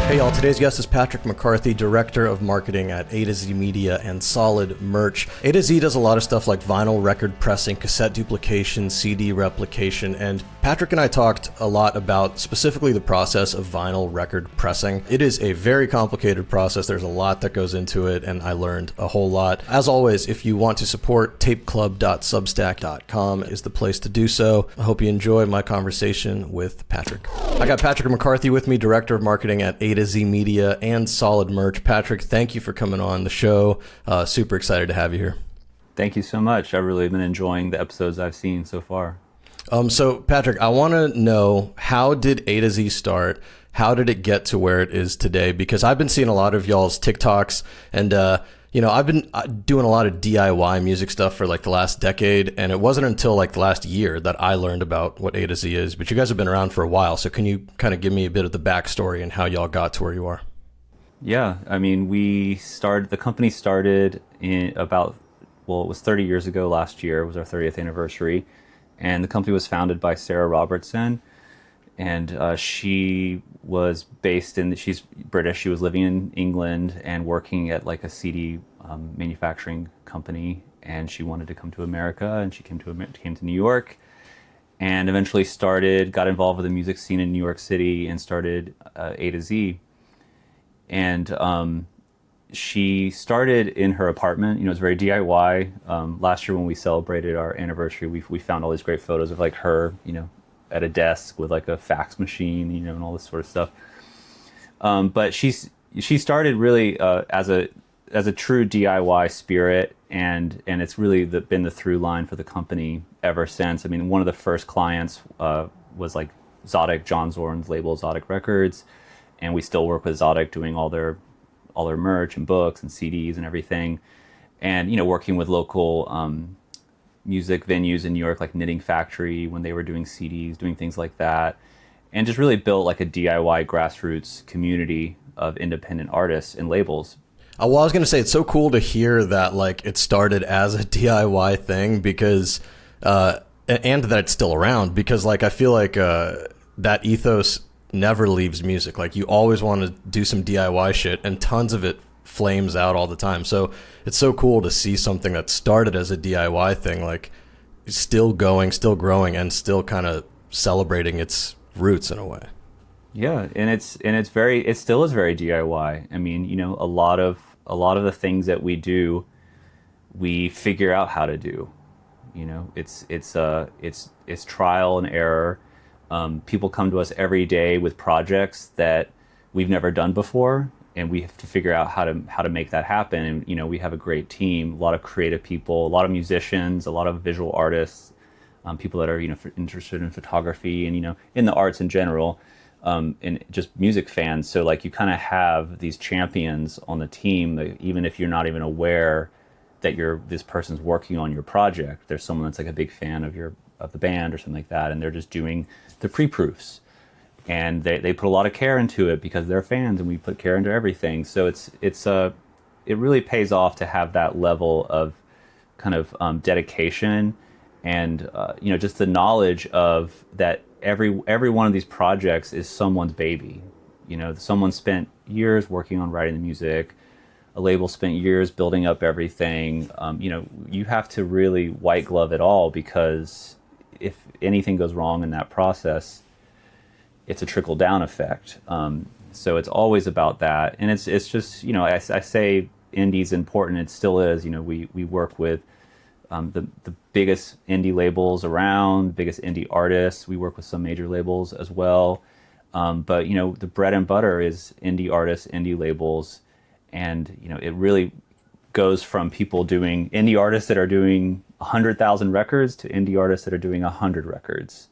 Hey y'all, today's guest is Patrick McCarthy, Director of Marketing at A to Z Media and Solid Merch. A to Z does a lot of stuff like vinyl record pressing, cassette duplication, CD replication, and Patrick and I talked a lot about specifically the process of vinyl record pressing. It is a very complicated process. There's a lot that goes into it, and I learned a whole lot. As always, if you want to support, tapeclub.substack.com is the place to do so. I hope you enjoy my conversation with Patrick. I got Patrick McCarthy with me, Director of Marketing at A to Z Media and Solid Merch. Patrick, thank you for coming on the show. Super excited to have you here. Thank you so much. I've really been enjoying the episodes I've seen so far. So Patrick, I want to know, how did A to Z start? How did it get to where it is today? Because I've been seeing a lot of y'all's TikToks, and I've been doing a lot of DIY music stuff for like the last decade, and it wasn't until like the last year that I learned about what A to Z is. But you guys have been around for a while, so can you kind of give me a bit of the backstory and how y'all got to where you are? Yeah, I mean, the company started in it was 30 years ago last year. It was our 30th anniversary. And the company was founded by Sarah Robertson. And she was she's British. She was living in England and working at like a CD manufacturing company. And she wanted to come to America, and she came to New York, and eventually got involved with the music scene in New York City and started A to Z. And she started in her apartment. It was very DIY. Last year when we celebrated our anniversary, we found all these great photos of like her, at a desk with like a fax machine, and all this sort of stuff. But she started really as a true DIY spirit, and it's really been the through line for the company ever since. I mean, one of the first clients was like Zodic, John Zorn's label, Zodic Records, and we still work with Zodic doing all their merch and books and CDs and everything, and working with local music venues in New York like Knitting Factory when they were doing CDs, doing things like that, and just really built like a DIY grassroots community of independent artists and labels. Well, I was going to say, it's so cool to hear that like it started as a DIY thing, because and that it's still around, because like I feel like that ethos never leaves music. Like you always want to do some DIY shit, and tons of it flames out all the time. So it's so cool to see something that started as a DIY thing, like still going, still growing, and still kind of celebrating its roots in a way. Yeah, and it still is very DIY. I mean, a lot of the things that we do, we figure out how to do. It's trial and error. People come to us every day with projects that we've never done before, and we have to figure out how to make that happen. And we have a great team, a lot of creative people, a lot of musicians, a lot of visual artists, people that are interested in photography and in the arts in general, and just music fans. So like you kind of have these champions on the team that even if you're not even aware that this person's working on your project, there's someone that's like a big fan of the band or something like that, and they're just doing the pre-proofs, and they put a lot of care into it because they're fans, and we put care into everything. So it really pays off to have that level of kind of dedication, and just the knowledge of that every one of these projects is someone's baby. Someone spent years working on writing the music. A label spent years building up everything. You have to really white glove it all, because if anything goes wrong in that process, it's a trickle down effect. So it's always about that. And it's just, I say indie's important. It still is. We work with the biggest indie labels around, biggest indie artists. We work with some major labels as well. But the bread and butter is indie artists, indie labels. And, it really goes from indie artists that are doing 100,000 records to indie artists that are doing 100 records.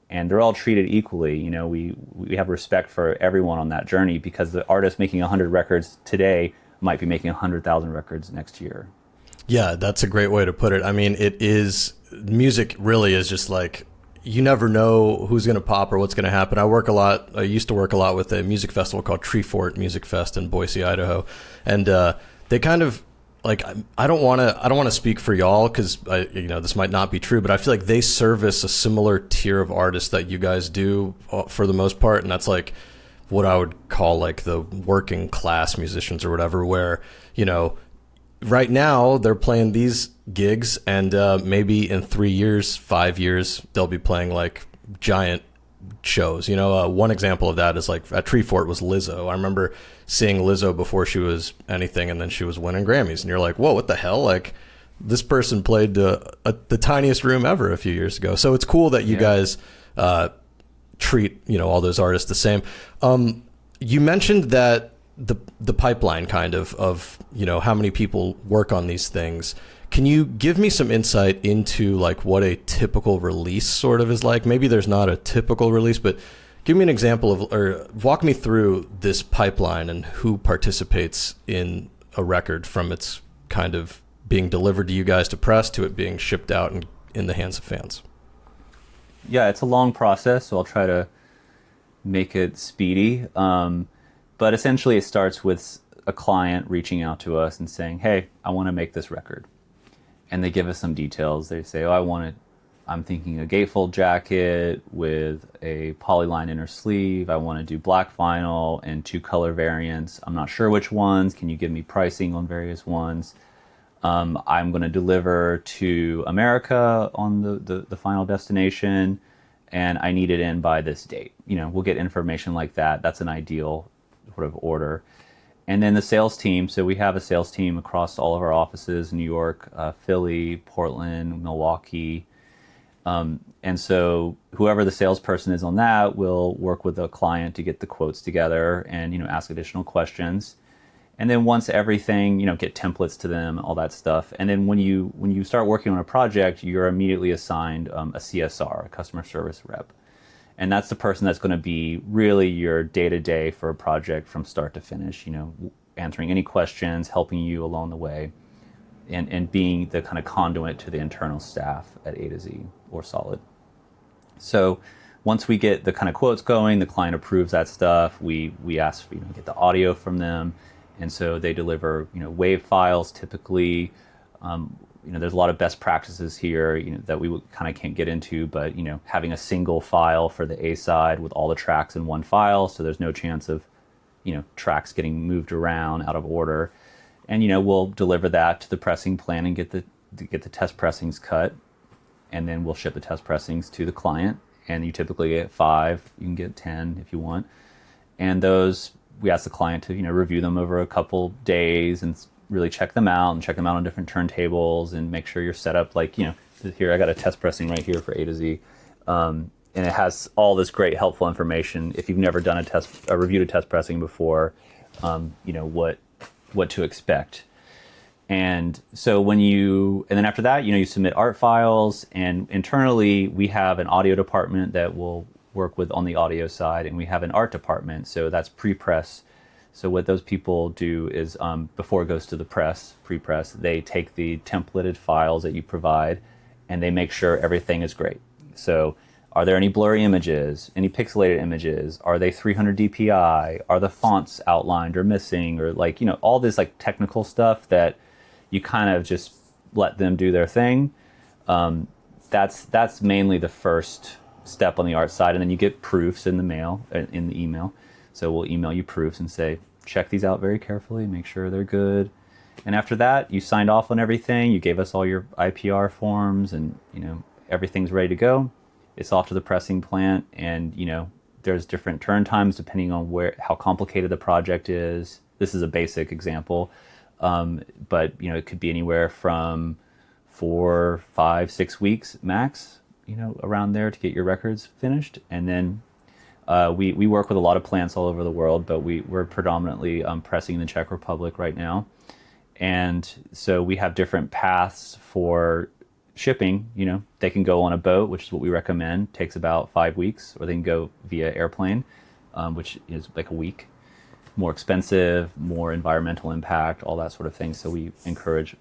And they're all treated equally. We have respect for everyone on that journey, because the artist making 100 records today might be making 100,000 records next year. Yeah, that's a great way to put it. I mean, music really is just like, you never know who's going to pop or what's going to happen. I used to work a lot with a music festival called Treefort Music Fest in Boise, Idaho. And they kind of, like, I don't want to speak for y'all, because this might not be true, but I feel like they service a similar tier of artists that you guys do for the most part, and that's like what I would call like the working class musicians or whatever, where, you know, right now they're playing these gigs, and maybe in 3 years, 5 years, they'll be playing like giant shows. You know, one example of that is like at Treefort was Lizzo. I remember seeing Lizzo before she was anything, and then she was winning Grammys, and you're like, whoa, what the hell? Like, this person played the tiniest room ever a few years ago. So it's cool that you guys treat, you know, all those artists the same. You mentioned that the pipeline kind of, you know, how many people work on these things. Can you give me some insight into like what a typical release sort of is like? Maybe there's not a typical release, but give me an example of, or walk me through this pipeline and who participates in a record from its kind of being delivered to you guys to press to it being shipped out and in the hands of fans. Yeah, it's a long process, so I'll try to make it speedy. But essentially it starts with a client reaching out to us and saying, hey, I want to make this record. And they give us some details. They say, oh, I'm thinking a gatefold jacket with a polyline inner sleeve. I want to do black vinyl and 2 color variants. I'm not sure which ones. Can you give me pricing on various ones? I'm going to deliver to America on the final destination, and I need it in by this date. You know, we'll get information like that. That's an ideal sort of order. And then the sales team. So we have a sales team across all of our offices, New York, Philly, Portland, Milwaukee. And so whoever the salesperson is on that will work with the client to get the quotes together and, you know, ask additional questions. And then once everything, you know, get templates to them, all that stuff. And then when you start working on a project, you're immediately assigned a CSR, a customer service rep. And that's the person that's going to be really your day-to-day for a project from start to finish, you know, answering any questions, helping you along the way, and being the kind of conduit to the internal staff at A to Z or Solid. So once we get the kind of quotes going, the client approves that stuff. We ask, you know, get the audio from them. And so they deliver, you know, WAV files typically. You know, there's a lot of best practices here, you know, that we kind of can't get into, but, you know, having a single file for the A side with all the tracks in one file, so there's no chance of, you know, tracks getting moved around out of order. And, you know, we'll deliver that to the pressing plant and get the test pressings cut, and then we'll ship the test pressings to the client. And you typically get 5, you can get 10 if you want. And those, we ask the client to, you know, review them over a couple days and really check them out on different turntables and make sure you're set up. Like, you know, here I got a test pressing right here for A to Z. And it has all this great helpful information. If you've never done reviewed a test pressing before, you know, what to expect. And so and then after that, you know, you submit art files, and internally we have an audio department that will work with on the audio side, and we have an art department. So that's pre-press. So what those people do is before it goes to the press, pre-press, they take the templated files that you provide and they make sure everything is great. So are there any blurry images, any pixelated images? Are they 300 DPI? Are the fonts outlined or missing? Or like, you know, all this like technical stuff that you kind of just let them do their thing. That's mainly the first step on the art side. And then you get proofs in the mail, in the email. So we'll email you proofs and say, check these out very carefully, make sure they're good. And after that, you signed off on everything. You gave us all your IPR forms, and, you know, everything's ready to go. It's off to the pressing plant, and, you know, there's different turn times depending on how complicated the project is. This is a basic example, but, you know, it could be anywhere from 4, 5, 6 weeks max, you know, around there to get your records finished. And then we work with a lot of plants all over the world, but we're predominantly pressing in the Czech Republic right now. And so we have different paths for shipping. You know, they can go on a boat, which is what we recommend, takes about 5 weeks, or they can go via airplane, which is like a week. More expensive, more environmental impact, all that sort of thing. So we encourage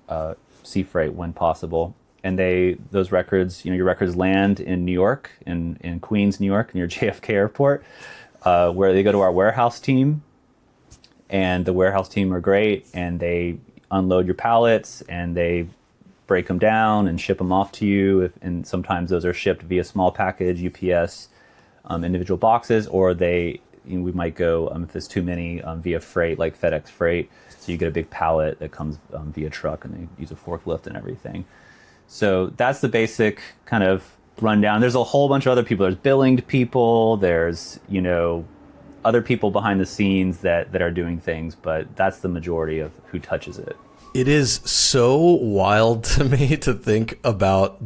sea freight when possible. And those records, you know, your records land in New York, in Queens, New York, near JFK Airport, where they go to our warehouse team. And the warehouse team are great, and they unload your pallets, and they break them down and ship them off to you. And sometimes those are shipped via small package, UPS, individual boxes, or they, we might go, if there's too many, via freight, like FedEx freight. So you get a big pallet that comes via truck, and they use a forklift and everything. So that's the basic kind of rundown. There's a whole bunch of other people. There's billing people. There's, other people behind the scenes that are doing things, but that's the majority of who touches it. It is so wild to me to think about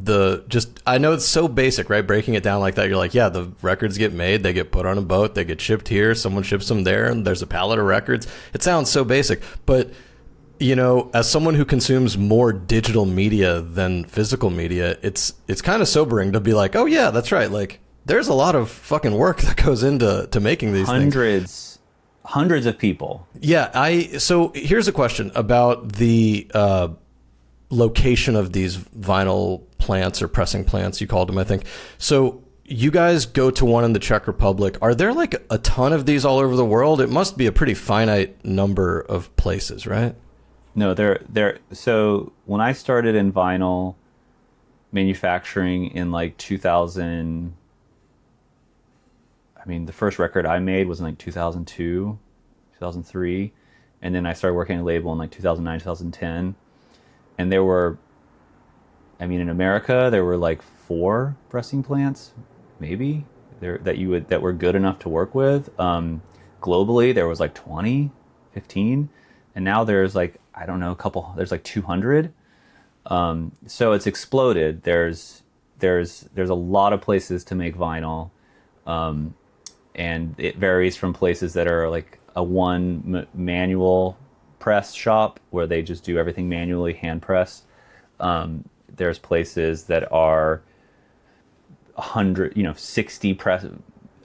I know it's so basic, right? Breaking it down like that, you're like, yeah, the records get made, they get put on a boat, they get shipped here, someone ships them there, and there's a pallet of records. It sounds so basic, but as someone who consumes more digital media than physical media, it's kind of sobering to be like, oh yeah, that's right. Like, there's a lot of fucking work that goes into making these things. Hundreds of people. Yeah, so here's a question about the location of these vinyl plants or pressing plants, you called them, I think. So you guys go to one in the Czech Republic. Are there like a ton of these all over the world? It must be a pretty finite number of places, right? No, so when I started in vinyl manufacturing in like 2000, the first record I made was in like 2002, 2003. And then I started working at a label in like 2009, 2010. And there were, in America, there were like 4 pressing plants, maybe, that were good enough to work with. Globally, there was like 20, 15. And now there's like, I don't know, there's like 200. So it's exploded. There's a lot of places to make vinyl. And it varies from places that are like a manual press shop where they just do everything manually, hand press. There's places that are 60 press,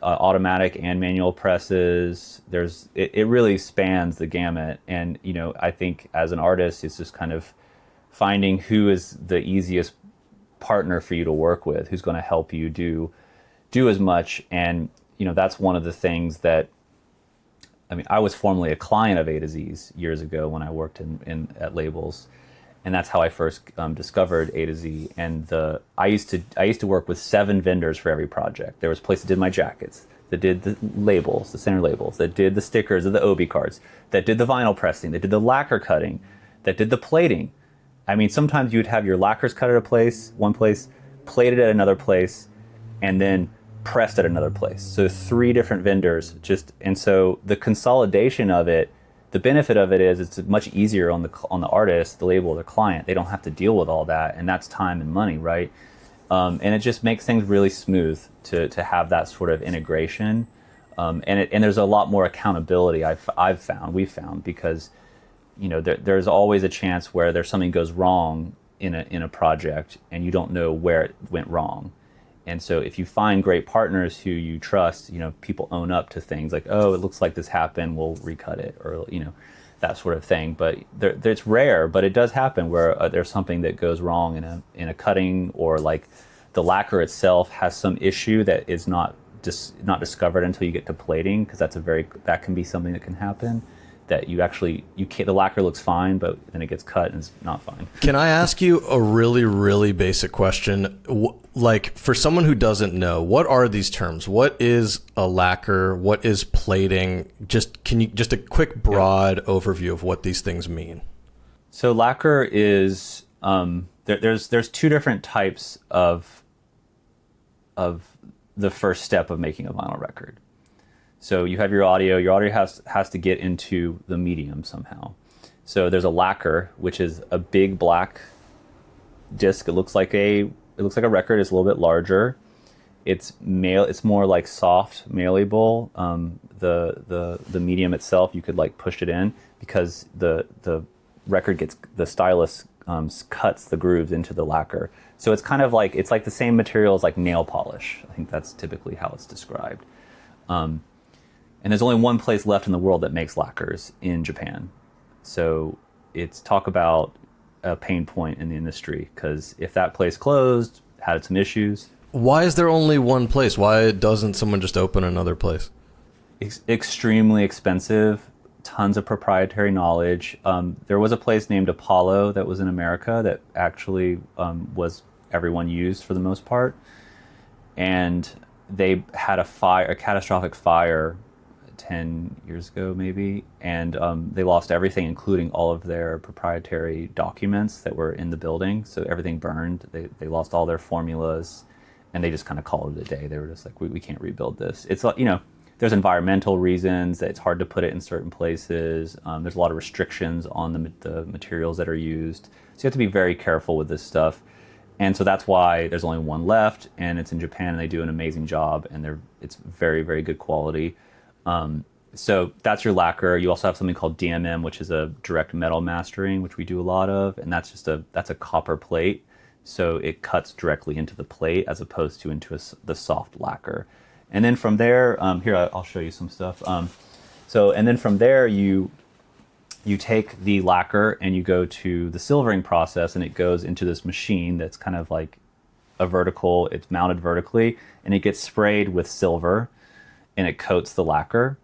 automatic and manual presses. It really spans the gamut. And, I think as an artist, it's just kind of finding who is the easiest partner for you to work with, who's going to help you do as much. And that's one of the things that, I was formerly a client of A to Z's years ago when I worked at labels, and that's how I first discovered A to Z. And I used to work with 7 vendors for every project. There was a place that did my jackets, that did the labels, the center labels, that did the stickers of the OB cards, that did the vinyl pressing, that did the lacquer cutting, that did the plating. Sometimes you would have your lacquers cut at one place, plated at another place, and then pressed at another place. So 3 different vendors, and so the consolidation of it, the benefit of it is it's much easier on the artist, the label, the client. They don't have to deal with all that, and that's time and money, right? And it just makes things really smooth to have that sort of integration, and there's a lot more accountability. We've found because there's always a chance where there's something goes wrong in a project, and you don't know where it went wrong. And so if you find great partners who you trust, people own up to things like, oh, it looks like this happened, we'll recut it, or, that sort of thing. But it's rare, but it does happen where there's something that goes wrong in a cutting, or like the lacquer itself has some issue that is not discovered until you get to plating, because that can be something that can happen. That the lacquer looks fine, but then it gets cut and it's not fine. Can I ask you a really, really basic question? Like, for someone who doesn't know, what are these terms? What is a lacquer? What is plating? Just a quick, broad overview of what these things mean. So lacquer is there's 2 different types of the first step of making a vinyl record. So you have your audio. Your audio has to get into the medium somehow. So there's a lacquer, which is a big black disc. It looks like a record. It's a little bit larger. It's more like soft, malleable. The medium itself, you could like push it in, because the record the stylus cuts the grooves into the lacquer. So it's kind of like the same material as like nail polish. I think that's typically how it's described. And there's only one place left in the world that makes lacquers, in Japan. So it's talk about a pain point in the industry, because if that place closed, had some issues. Why is there only one place? Why doesn't someone just open another place? Extremely expensive, tons of proprietary knowledge. There was a place named Apollo that was in America that actually was everyone used for the most part. And they had a catastrophic fire 10 years ago maybe, and they lost everything, including all of their proprietary documents that were in the building. So everything burned. They lost all their formulas, and they just kind of called it a day. They were just like, we can't rebuild this. It's, you know, there's environmental reasons that it's hard to put it in certain places. There's a lot of restrictions on the materials that are used. So you have to be very careful with this stuff. And so that's why there's only one left, and it's in Japan, and they do an amazing job, and it's very, very good quality. So that's your lacquer. You also have something called DMM, which is a direct metal mastering, which we do a lot of, and that's a copper plate. So it cuts directly into the plate as opposed to into the soft lacquer. And then from there, here I'll show you some stuff. And then from there, you take the lacquer and you go to the silvering process, and it goes into this machine that's kind of like it's mounted vertically, and it gets sprayed with silver, and it coats the lacquer.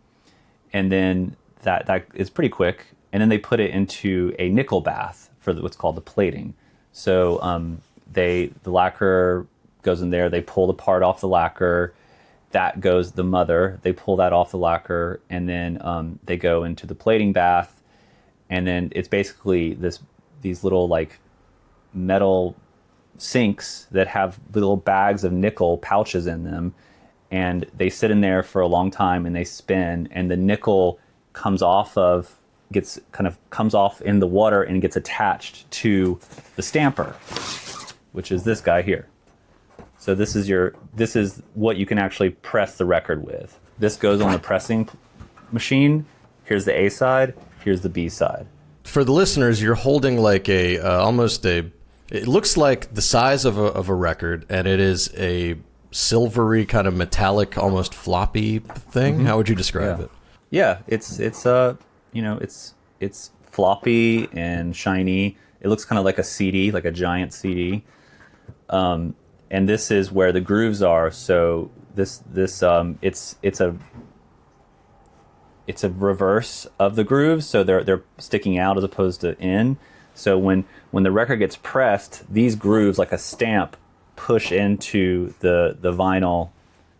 And then that is pretty quick. And then they put it into a nickel bath for what's called the plating. So the lacquer goes in there, they pull the part off the lacquer, that goes the mother, they pull that off the lacquer, and then they go into the plating bath. And then it's basically these little like metal sinks that have little bags of nickel pouches in them, and they sit in there for a long time, and they spin, and the nickel comes off in the water and gets attached to the stamper, which is this guy here. So this is what you can actually press the record with. This goes on the pressing machine. Here's the A side. Here's the B side. For the listeners, you're holding like it looks like the size of a record, and it is a silvery kind of metallic, almost floppy thing. Mm-hmm. How would you describe it? Yeah, it's floppy and shiny. It looks kind of like a CD, like a giant CD. And this is where the grooves are. So it's a reverse of the grooves, so they're sticking out as opposed to in. So when the record gets pressed, these grooves, like a stamp, push into the vinyl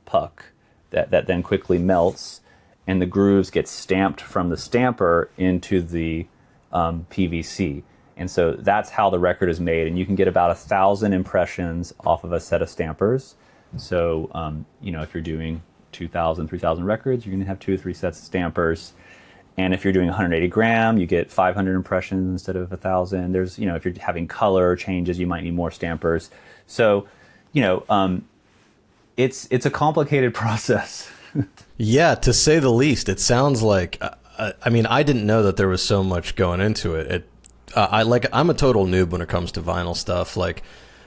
puck that then quickly melts, and the grooves get stamped from the stamper into the PVC. And so that's how the record is made, and you can get about 1,000 impressions off of a set of stampers. So if you're doing 2,000, 3,000 records, you're going to have 2 or 3 sets of stampers. And if you're doing 180 gram, you get 500 impressions instead of 1,000. There's, if you're having color changes, you might need more stampers. So, it's a complicated process. Yeah, to say the least. It sounds like, I didn't know that there was so much going into it. I'm a total noob when it comes to vinyl stuff. Like,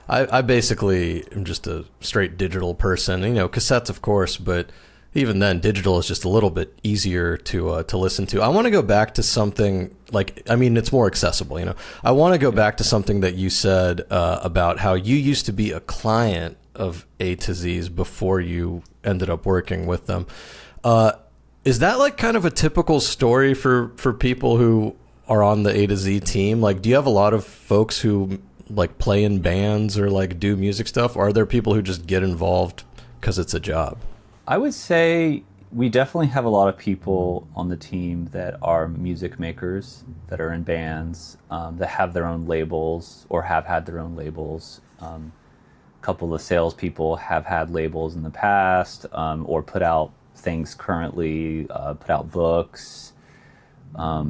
I basically am just a straight digital person. Cassettes, of course, but even then, digital is just a little bit easier to listen to. I want to go back to something it's more accessible. I want to go back to something that you said about how you used to be a client of A to Z's before you ended up working with them. Is that like kind of a typical story for people who are on the A to Z team? Like, do you have a lot of folks who like play in bands or like do music stuff? Or are there people who just get involved because it's a job? I would say we definitely have a lot of people on the team that are music makers, that are in bands, that have their own labels or have had their own labels. A couple of salespeople have had labels in the past, or put out things currently, put out books, that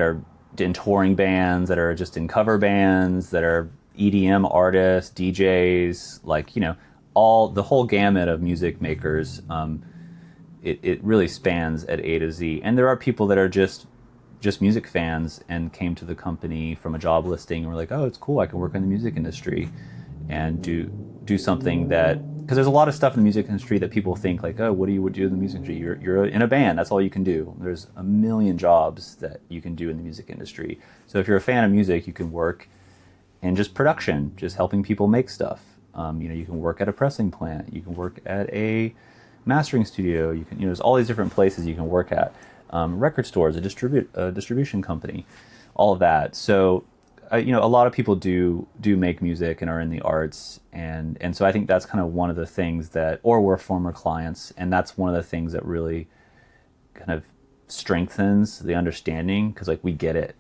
are in touring bands, that are just in cover bands, that are EDM artists, DJs, the whole gamut of music makers. It really spans at A to Z. And there are people that are just music fans and came to the company from a job listing and were like, oh, it's cool, I can work in the music industry and do something that, because there's a lot of stuff in the music industry that people think like, oh, what do you do in the music industry? You're in a band, that's all you can do. There's a million jobs that you can do in the music industry. So if you're a fan of music, you can work in just production, just helping people make stuff. You can work at a pressing plant, you can work at a mastering studio, you can, there's all these different places you can work at. Record stores, a distribution company, all of that. So a lot of people do make music and are in the arts, and so I think that's kind of one of the things that, or we're former clients, and that's one of the things that really kind of strengthens the understanding, because like we get it,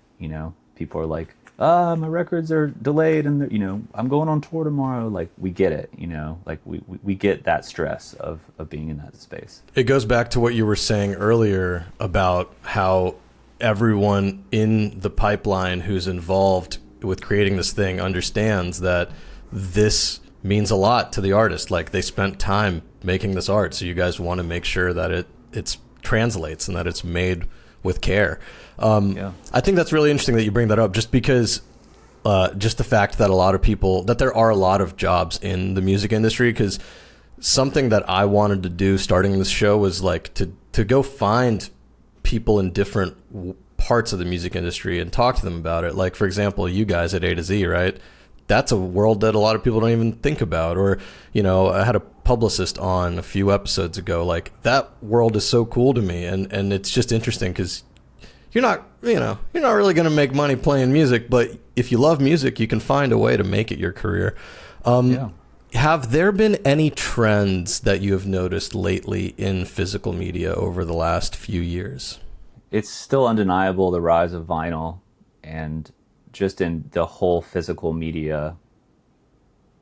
people are like, my records are delayed and I'm going on tour tomorrow. Like we get it, like we get that stress of being in that space. It goes back to what you were saying earlier about how everyone in the pipeline who's involved with creating this thing understands that this means a lot to the artist. Like they spent time making this art, so you guys want to make sure that it translates and that it's made with care. I think that's really interesting that you bring that up, just because just the fact that there are a lot of jobs in the music industry, because something that I wanted to do starting this show was like to go find people in different parts of the music industry and talk to them about it. Like, for example, you guys at A to Z, right? That's a world that a lot of people don't even think about. Or, I had a publicist on a few episodes ago. Like, that world is so cool to me. And it's just interesting because you're not really going to make money playing music, but if you love music, you can find a way to make it your career. Have there been any trends that you have noticed lately in physical media over the last few years? It's still undeniable, the rise of vinyl, and just in the whole physical media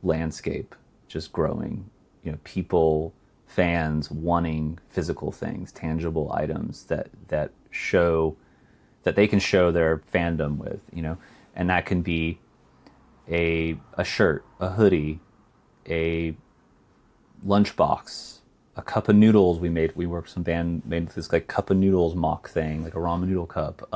landscape just growing. People, fans wanting physical things, tangible items that they can show their fandom with, and that can be a shirt, a hoodie, a lunchbox, a cup of noodles. We worked with some band, made this like cup of noodles mock thing, like a ramen noodle cup.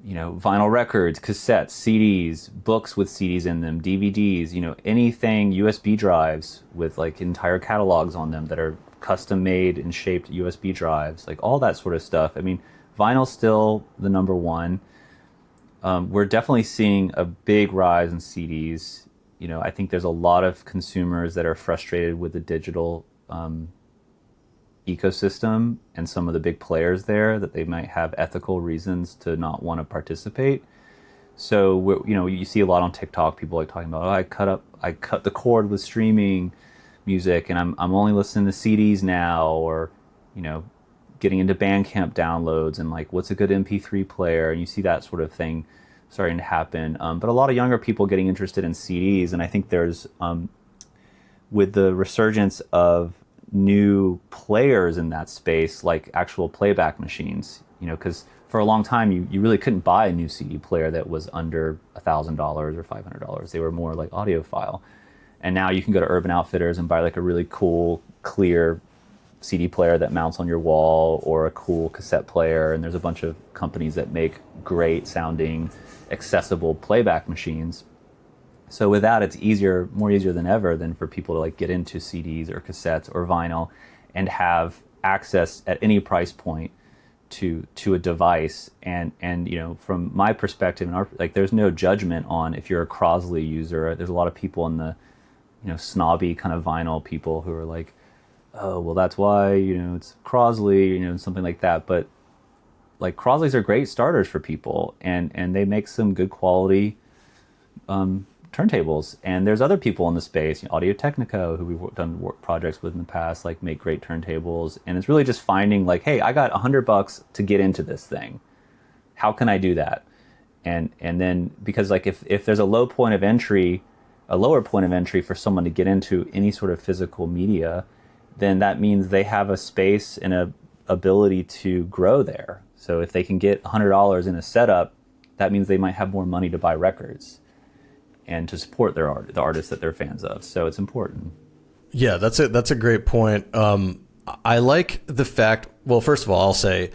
Vinyl records, cassettes, CDs, books with CDs in them, DVDs, anything, USB drives with like entire catalogs on them that are custom made and shaped USB drives, like all that sort of stuff. I mean, vinyl's still the number one. We're definitely seeing a big rise in CDs. I think there's a lot of consumers that are frustrated with the digital ecosystem and some of the big players there, that they might have ethical reasons to not want to participate. So, you see a lot on TikTok, people like talking about, I cut the cord with streaming music and I'm only listening to CDs now, or, getting into Bandcamp downloads and like, what's a good MP3 player? And you see that sort of thing starting to happen. But a lot of younger people getting interested in CDs. And I think there's, with the resurgence of new players in that space, like actual playback machines, because for a long time, you really couldn't buy a new CD player that was under $1,000 or $500. They were more like audiophile. And now you can go to Urban Outfitters and buy like a really cool, clear CD player that mounts on your wall, or a cool cassette player. And there's a bunch of companies that make great sounding, accessible playback machines. So with that, it's more easier than ever than for people to like get into CDs or cassettes or vinyl and have access at any price point to a device. And from my perspective, there's no judgment on if you're a Crosley user. There's a lot of people in the snobby kind of vinyl people who are like, oh, well, that's why, it's Crosley, something like that. But like Crosleys are great starters for people, and they make some good quality turntables. And there's other people in the space, Audio-Technica, who we've done work projects with in the past, like make great turntables. And it's really just finding like, hey, I got $100 to get into this thing. How can I do that? And then, because like if there's a lower point of entry for someone to get into any sort of physical media, then that means they have a space and a ability to grow there. So if they can get $100 in a setup, that means they might have more money to buy records and to support the artists that they're fans of. So it's important. Yeah, that's a great point. I like the fact, well, first of all, I'll say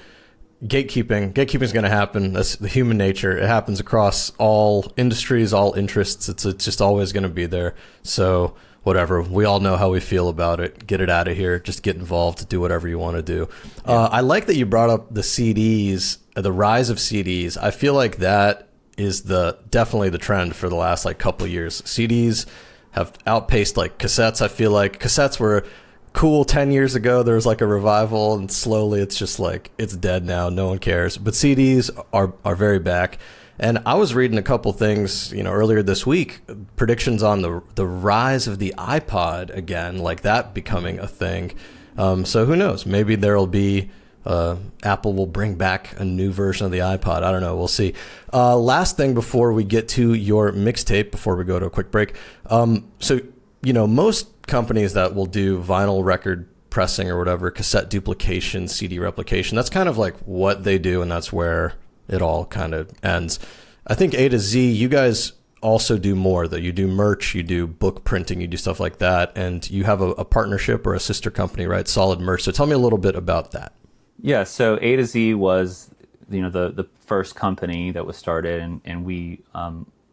gatekeeping is going to happen. That's the human nature. It happens across all industries, all interests. It's just always going to be there. So whatever, we all know how we feel about it. Get it out of here. Just get involved. Do whatever you want to do. Yeah. I like that you brought up the CDs, the rise of CDs. I feel like that is definitely the trend for the last like couple of years. CDs have outpaced like cassettes. I feel like cassettes were cool 10 years ago. There was like a revival, and slowly it's just like it's dead now. No one cares. But CDs are very back. And I was reading a couple things, earlier this week, predictions on the rise of the iPod again, like that becoming a thing. So who knows? Maybe there'll be Apple will bring back a new version of the iPod. I don't know. We'll see. Last thing before we get to your mixtape, before we go to a quick break. So most companies that will do vinyl record pressing or whatever, cassette duplication, CD replication, that's kind of like what they do, and that's where it all kind of ends. I think A to Z, you guys also do more, though. You do merch, you do book printing, you do stuff like that, and you have a partnership or a sister company, right? Solid Merch. So tell me a little bit about that. Yeah, so A to Z was the first company that was started, and we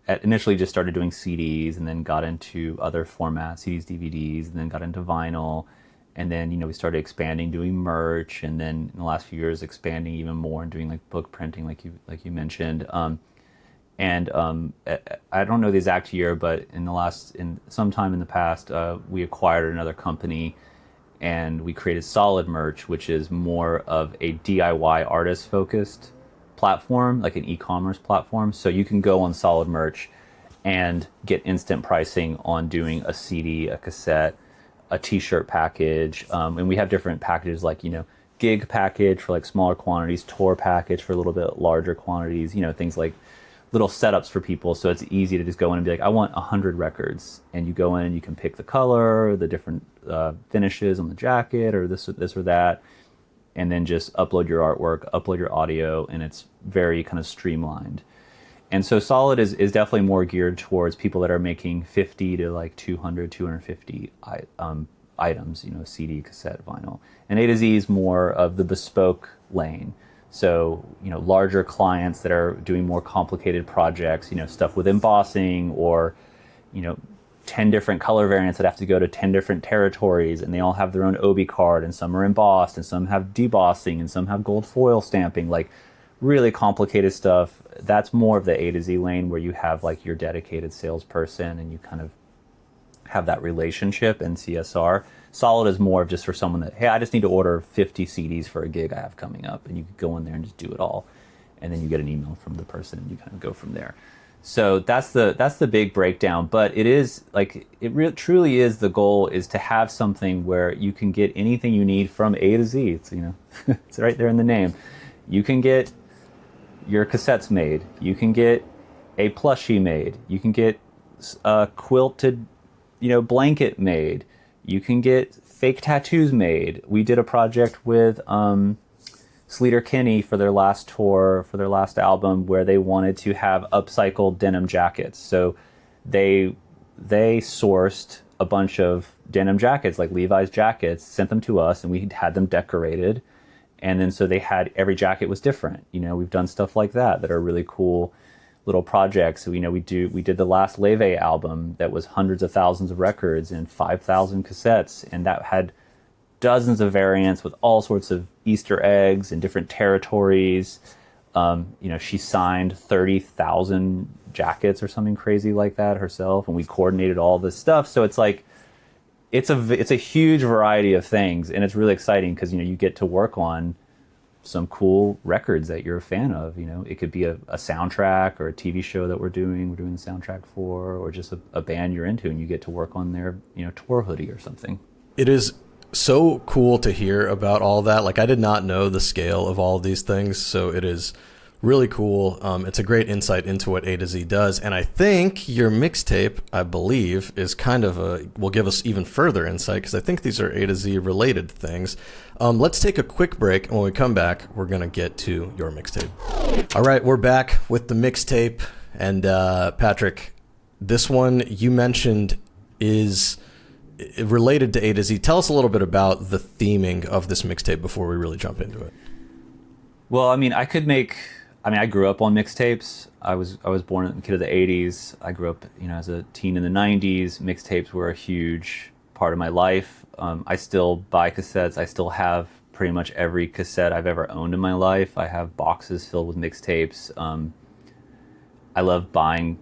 initially just started doing CDs, and then got into other formats, CDs, DVDs, and then got into vinyl. And then, we started expanding, doing merch, and then in the last few years, expanding even more and doing like book printing, like you mentioned. I don't know the exact year, but sometime in the past, we acquired another company, and we created Solid Merch, which is more of a DIY artist-focused platform, like an e-commerce platform. So you can go on Solid Merch and get instant pricing on doing a CD, a cassette, a t-shirt package, and we have different packages like gig package for like smaller quantities, tour package for a little bit larger quantities, things like little setups for people, so it's easy to just go in and be like, I want 100 records, and you go in and you can pick the color, the different finishes on the jacket, or this or that, and then just upload your artwork, upload your audio, and it's very kind of streamlined. And so Solid is definitely more geared towards people that are making 50 to like 200, 250 items, CD, cassette, vinyl. And A to Z is more of the bespoke lane. So, larger clients that are doing more complicated projects, stuff with embossing or, 10 different color variants that have to go to 10 different territories, and they all have their own OB card, and some are embossed, and some have debossing, and some have gold foil stamping, like really complicated stuff. That's more of the A to Z lane, where you have like your dedicated salesperson and you kind of have that relationship and CSR. Solid is more of just for someone that, hey, I just need to order 50 CDs for a gig I have coming up, and you can go in there and just do it all, and then you get an email from the person and you kind of go from there. So that's the big breakdown. But it is like truly is, the goal is to have something where you can get anything you need from A to Z. It's it's right there in the name. You can get your cassettes made. You can get a plushie made. You can get a quilted, blanket made. You can get fake tattoos made. We did a project with Sleater Kinney for their last tour, for their last album, where they wanted to have upcycled denim jackets. So they sourced a bunch of denim jackets, like Levi's jackets, sent them to us, and we had them decorated. And then so they had, every jacket was different. We've done stuff like that are really cool little projects. So, we did the last Leve album that was hundreds of thousands of records and 5,000 cassettes, and that had dozens of variants with all sorts of Easter eggs and different territories. She signed 30,000 jackets or something crazy like that herself, and we coordinated all this stuff. So it's like, it's a huge variety of things, and it's really exciting because you get to work on some cool records that you're a fan of. It could be a soundtrack or a TV show that we're doing the soundtrack for, or just a band you're into, and you get to work on their tour hoodie or something. It is so cool to hear about all that. Like, I did not know the scale of all of these things, so it is really cool. It's a great insight into what A to Z does, and I think your mixtape, I believe, is kind of will give us even further insight, because I think these are A to Z related things. Let's take a quick break, and when we come back, we're going to get to your mixtape. All right, we're back with the mixtape, and Patrick, this one you mentioned is related to A to Z. Tell us a little bit about the theming of this mixtape before we really jump into it. Well, I grew up on mixtapes. I was born a kid of the 80s. I grew up, as a teen in the 90s. Mixtapes were a huge part of my life. I still buy cassettes. I still have pretty much every cassette I've ever owned in my life. I have boxes filled with mixtapes. I love buying,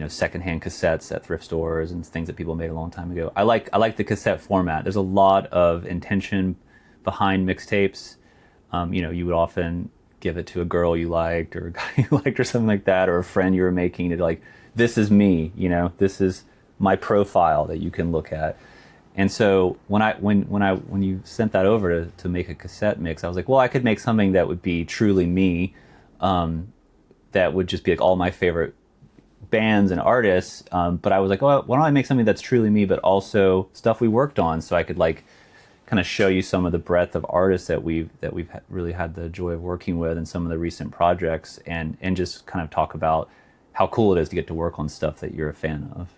secondhand cassettes at thrift stores and things that people made a long time ago. I like the cassette format. There's a lot of intention behind mixtapes. You would often give it to a girl you liked or a guy you liked or something like that, or a friend you were making to like, this is me, you know, this is my profile that you can look at. And so when you sent that over to make a cassette mix, I was like, well, I could make something that would be truly me, that would just be like all my favorite bands and artists. But I was like, oh, why don't I make something that's truly me, but also stuff we worked on, so I could like kind of show you some of the breadth of artists that we've really had the joy of working with, and some of the recent projects, and just kind of talk about how cool it is to get to work on stuff that you're a fan of.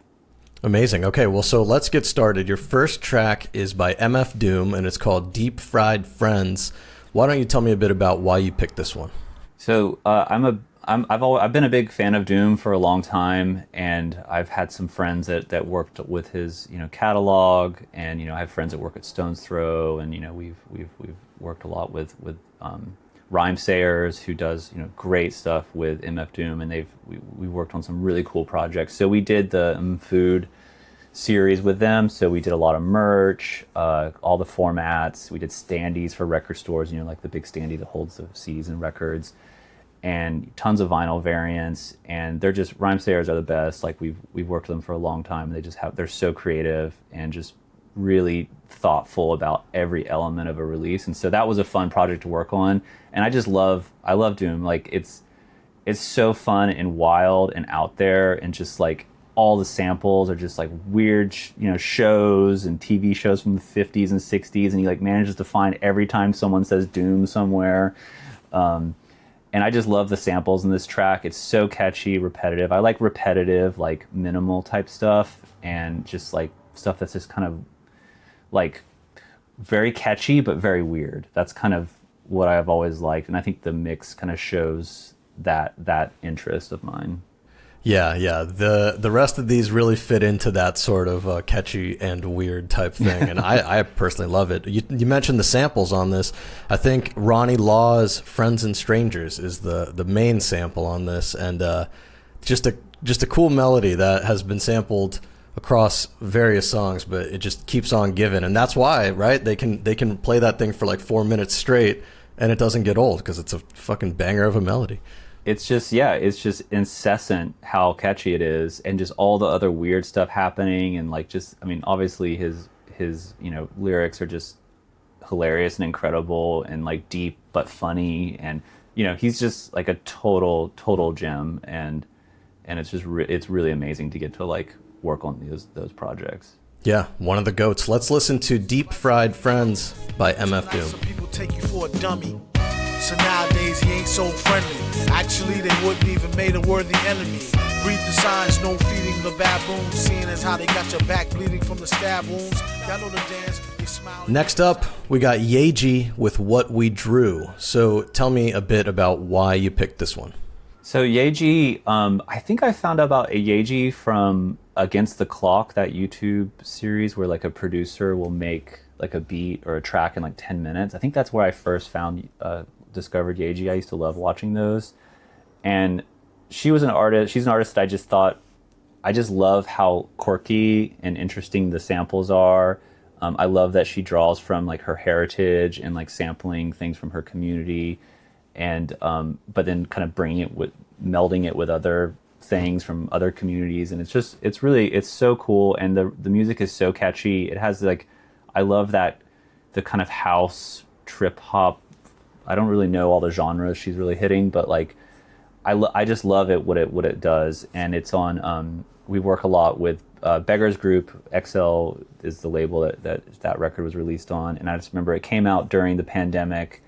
Amazing. Okay, well, so let's get started. Your first track is by MF Doom, and it's called Deep Fried Frenz. Why don't you tell me a bit about why you picked this one? So I've been a big fan of Doom for a long time, and I've had some friends that worked with his, you know, catalog, and, you know, I have friends that work at Stone's Throw, and, you know, we've worked a lot with Rhyme Sayers, who does, you know, great stuff with MF Doom, and we worked on some really cool projects. So we did the Food series with them, so we did a lot of merch, all the formats. We did standees for record stores, you know, like the big standee that holds the CDs and records, and tons of vinyl variants. And they're just, Rhyme Sayers are the best. Like we've worked with them for a long time, and they're so creative and just really thoughtful about every element of a release. And so that was a fun project to work on. And I love Doom. Like it's so fun and wild and out there, and just like all the samples are just like weird, you know, shows and TV shows from the 50s and 60s, and he like manages to find every time someone says Doom somewhere. And I just love the samples in this track. It's so catchy, repetitive. I like repetitive, like minimal type stuff, and just like stuff that's just kind of like very catchy but very weird. That's kind of what I've always liked, and I think the mix kind of shows that interest of mine. Yeah. The rest of these really fit into that sort of catchy and weird type thing, and I personally love it. You mentioned the samples on this. I think Ronnie Law's "Friends and Strangers" is the main sample on this, and just a cool melody that has been sampled across various songs, but it just keeps on giving, and that's why, right? They can play that thing for like 4 minutes straight, and it doesn't get old because it's a fucking banger of a melody. It's just incessant how catchy it is, and just all the other weird stuff happening, and like just, I mean, obviously his you know, lyrics are just hilarious and incredible and like deep but funny, and you know, he's just like a total gem, and it's just it's really amazing to get to like work on those projects. Yeah, one of the goats. Let's listen to Deep Fried Frenz by MF Doom. Some people take you for a dummy, so nowadays he ain't so friendly. Actually, they wouldn't even made a worthy enemy. Read the signs, no feeding the baboons. Seeing as how they got your back bleeding from the stab wounds. Y'all know the dance, they smile. Next up, we got Yaeji with What We Drew. So tell me a bit about why you picked this one. So Yaeji, I think I found out about Yaeji from Against the Clock, that YouTube series where like a producer will make like a beat or a track in like 10 minutes. I think that's where I first discovered Yaeji. I used to love watching those. And she's an artist that I just love how quirky and interesting the samples are. I love that she draws from like her heritage and like sampling things from her community, and but then kind of melding it with other things from other communities. And it's so cool, and the music is so catchy. It has like, I love that, the kind of house trip hop. I don't really know all the genres she's really hitting, but like I just love it, what it does. And it's on we work a lot with Beggars Group. XL is the label that record was released on, and I just remember it came out during the pandemic,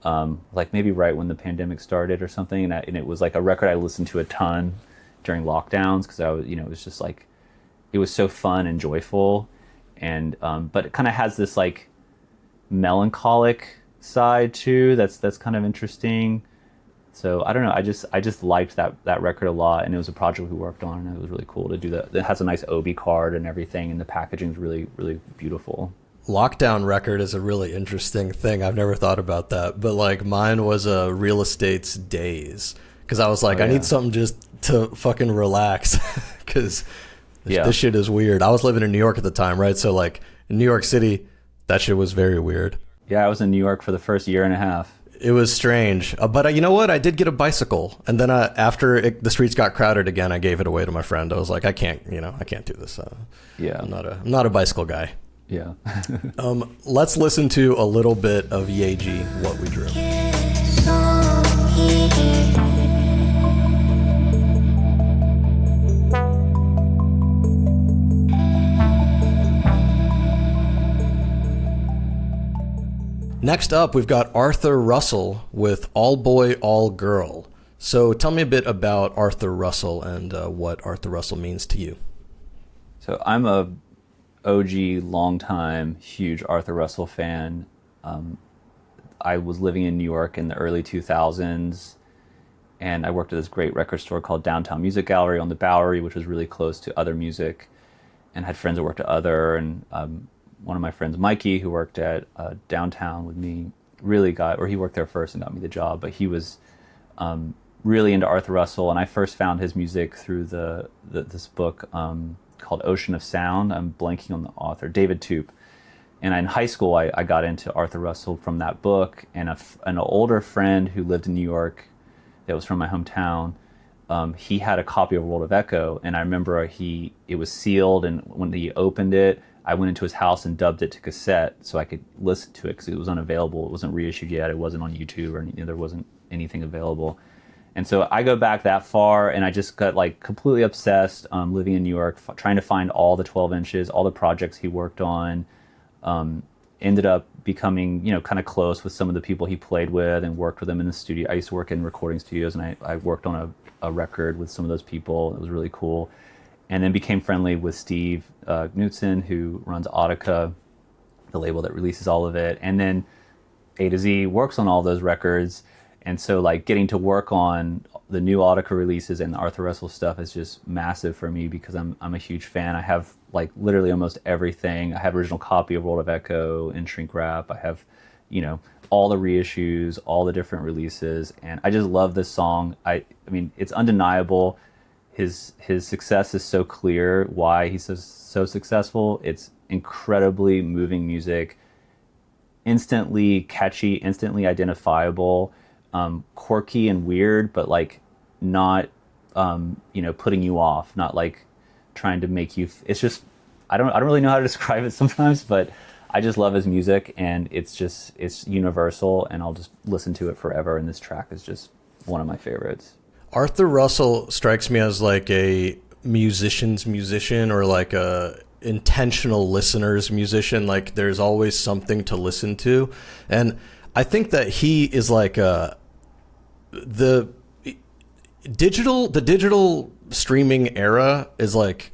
like maybe right when the pandemic started or something, and it was like a record I listened to a ton during lockdowns, because I was, you know, it was just like, it was so fun and joyful, and but it kind of has this like melancholic side too that's kind of interesting. So I don't know, I just liked that record a lot, and it was a project we worked on, and it was really cool to do that. It has a nice Obi card and everything, and the packaging is really, really beautiful. Lockdown record is a really interesting thing. I've never thought about that, but like mine was a Real Estate's Days, because I was like, I need something just to fucking relax, because this shit is weird. I was living in New York at the time, right? So like in New York City, that shit was very weird. Yeah, I was in New York for the first year and a half. It was strange, but you know what? I did get a bicycle, and then after the streets got crowded again, I gave it away to my friend. I was like, I can't do this. Yeah, I'm not a bicycle guy. Yeah. Let's listen to a little bit of Yaeji, What We Drew. Next up, we've got Arthur Russell with All Boy, All Girl. So tell me a bit about Arthur Russell and what Arthur Russell means to you. So I'm a OG, longtime, huge Arthur Russell fan. I was living in New York in the early 2000s, and I worked at this great record store called Downtown Music Gallery on the Bowery, which was really close to Other Music, and had friends that worked at Other, and one of my friends, Mikey, who worked at Downtown with me, he worked there first and got me the job, but he was really into Arthur Russell, and I first found his music through this book called Ocean of Sound. I'm blanking on the author, David Toop. And in high school, I got into Arthur Russell from that book, and an older friend who lived in New York that was from my hometown, he had a copy of World of Echo, and I remember it was sealed, and when he opened it, I went into his house and dubbed it to cassette so I could listen to it because it was unavailable. It wasn't reissued yet. It wasn't on YouTube or anything. There wasn't anything available. And so I go back that far, and I just got like completely obsessed living in New York, trying to find all the 12 inches, all the projects he worked on. Ended up becoming, kind of close with some of the people he played with and worked with them in the studio. I used to work in recording studios, and I worked on a record with some of those people. It was really cool. And then became friendly with Steve Knutson, who runs Audica, the label that releases all of it. And then A to Z works on all those records. And so like getting to work on the new Audica releases and the Arthur Russell stuff is just massive for me because I'm a huge fan. I have like literally almost everything. I have original copy of World of Echo in shrink wrap. I have, all the reissues, all the different releases. And I just love this song. I mean, it's undeniable. His success is so clear why he's so successful. It's incredibly moving music, instantly catchy, instantly identifiable, quirky and weird, but like not putting you off, not like trying to make you. It's just I don't really know how to describe it sometimes, but I just love his music, and it's universal, and I'll just listen to it forever. And this track is just one of my favorites. Arthur Russell strikes me as like a musician's musician, or like a intentional listener's musician. Like there's always something to listen to. And I think that he is like the digital streaming era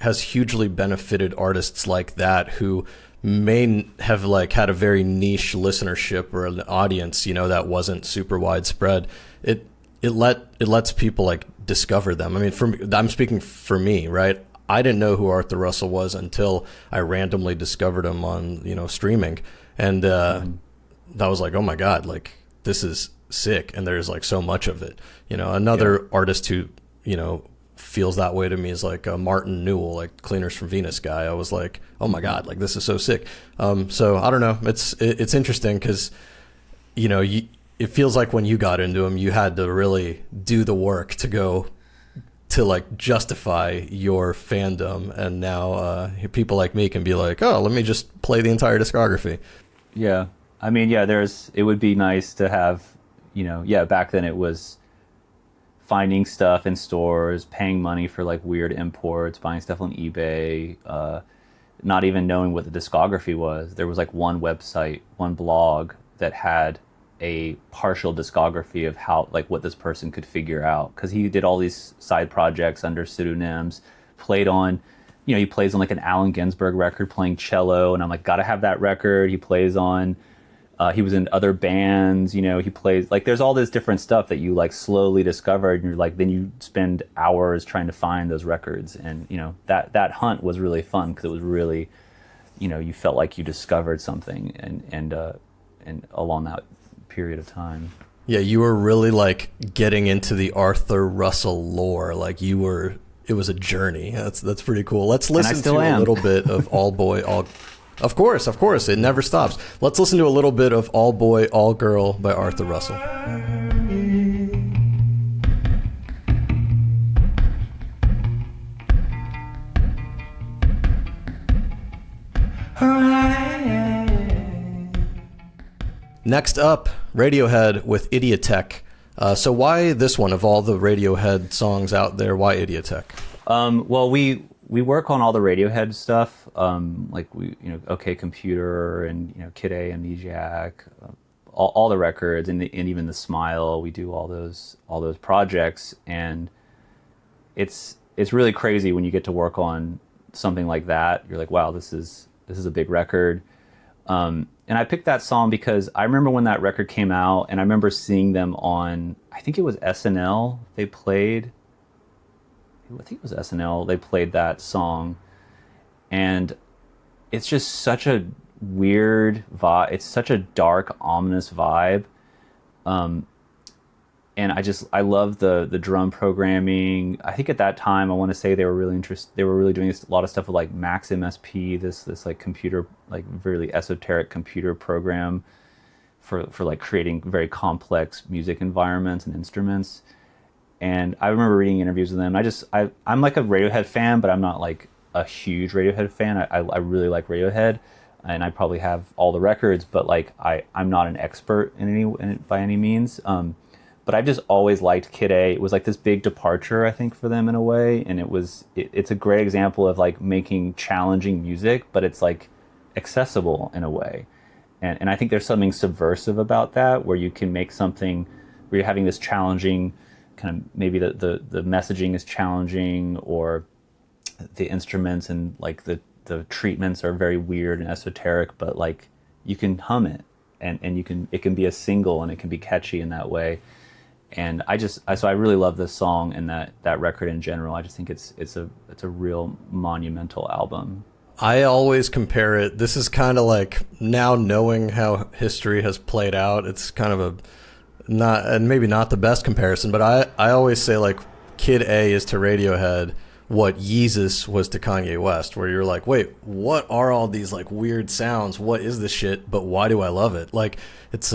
has hugely benefited artists like that who may have like had a very niche listenership or an audience, that wasn't super widespread. It lets people like discover them. I mean, I'm speaking for me, right? I didn't know who Arthur Russell was until I randomly discovered him on, streaming. And that was like, oh my God, like this is sick. And there's like so much of it. Another artist who, feels that way to me is like Martin Newell, like Cleaners from Venus guy. I was like, oh my God, like this is so sick. So I don't know. It's interesting because, it feels like when you got into him, you had to really do the work to like justify your fandom. And now people like me can be like, oh, let me just play the entire discography. Yeah. I mean, yeah, it would be nice to have, back then it was finding stuff in stores, paying money for like weird imports, buying stuff on eBay, not even knowing what the discography was. There was like one website, one blog that had a partial discography of how, like, what this person could figure out, because he did all these side projects under pseudonyms, played on, he plays on like an Allen Ginsberg record playing cello, and I'm like, gotta have that record. He plays on, he was in other bands, he plays, like, there's all this different stuff that you like slowly discover, and you're like, then you spend hours trying to find those records, and that hunt was really fun because it was really, you felt like you discovered something, and along that period of time. Yeah, you were really like getting into the Arthur Russell lore. Like it was a journey. That's pretty cool. Let's listen to a little bit of All Boy, All... Of course, it never stops. Let's listen to a little bit of All Boy, All Girl by Arthur Russell. Next up, Radiohead with Idioteque. So why this one of all the Radiohead songs out there? Why Idioteque? Well, we work on all the Radiohead stuff, like OK Computer and Kid A, Amnesiac, all the records and even the Smile. We do all those projects, and it's really crazy when you get to work on something like that. You're like, wow, this is a big record. And I picked that song because I remember when that record came out, and I remember seeing them on, I think it was SNL. I think it was SNL. They played that song, and it's just such a weird vibe. It's such a dark, ominous vibe. And I love the drum programming. I think at that time, I want to say they were really doing a lot of stuff with like Max MSP, this like computer, like really esoteric computer program for like creating very complex music environments and instruments. And I remember reading interviews with them. I'm like a Radiohead fan, but I'm not like a huge Radiohead fan. I really like Radiohead, and I probably have all the records, but like I'm not an expert by any means. But I've just always liked Kid A. It was like this big departure, I think, for them in a way. And it's a great example of like making challenging music, but it's like accessible in a way. And I think there's something subversive about that, where you can make something where you're having this challenging kind of, maybe the messaging is challenging, or the instruments and like the treatments are very weird and esoteric, but like you can hum it and it can be a single and it can be catchy in that way. And so I really love this song and that record in general. I just think it's a real monumental album. I always compare it. This is kind of like, now knowing how history has played out, it's kind of maybe not the best comparison, but I always say like Kid A is to Radiohead what Yeezus was to Kanye West, where you're like, wait, what are all these like weird sounds? What is this shit? But why do I love it? Like, it's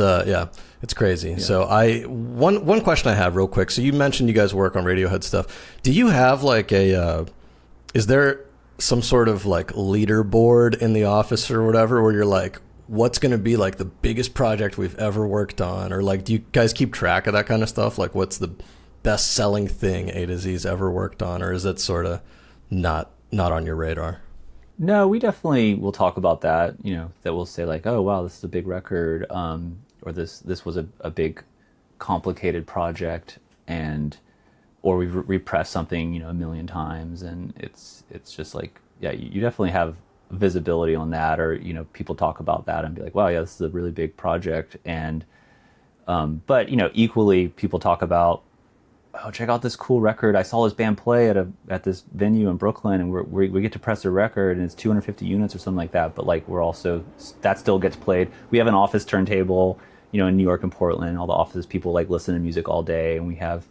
it's crazy. Yeah. So one question I have real quick. So you mentioned you guys work on Radiohead stuff. Do you have like is there some sort of like leaderboard in the office or whatever, where you're like, what's going to be like the biggest project we've ever worked on? Or like, do you guys keep track of that kind of stuff? Like, what's the best selling thing A to Z's ever worked on? Or is that sort of not on your radar? No, we definitely will talk about that, that we'll say like, oh, wow, this is a big record. Or this was a big complicated project, or we've repressed something, a million times. And it's just like, yeah, you definitely have visibility on that, or, people talk about that and be like, wow, yeah, this is a really big project. And, but, equally people talk about, oh, check out this cool record. I saw this band play at this venue in Brooklyn, and we get to press a record, and it's 250 units or something like that. But like, that still gets played. We have an office turntable, in New York and Portland. All the offices, people like listen to music all day, and we have,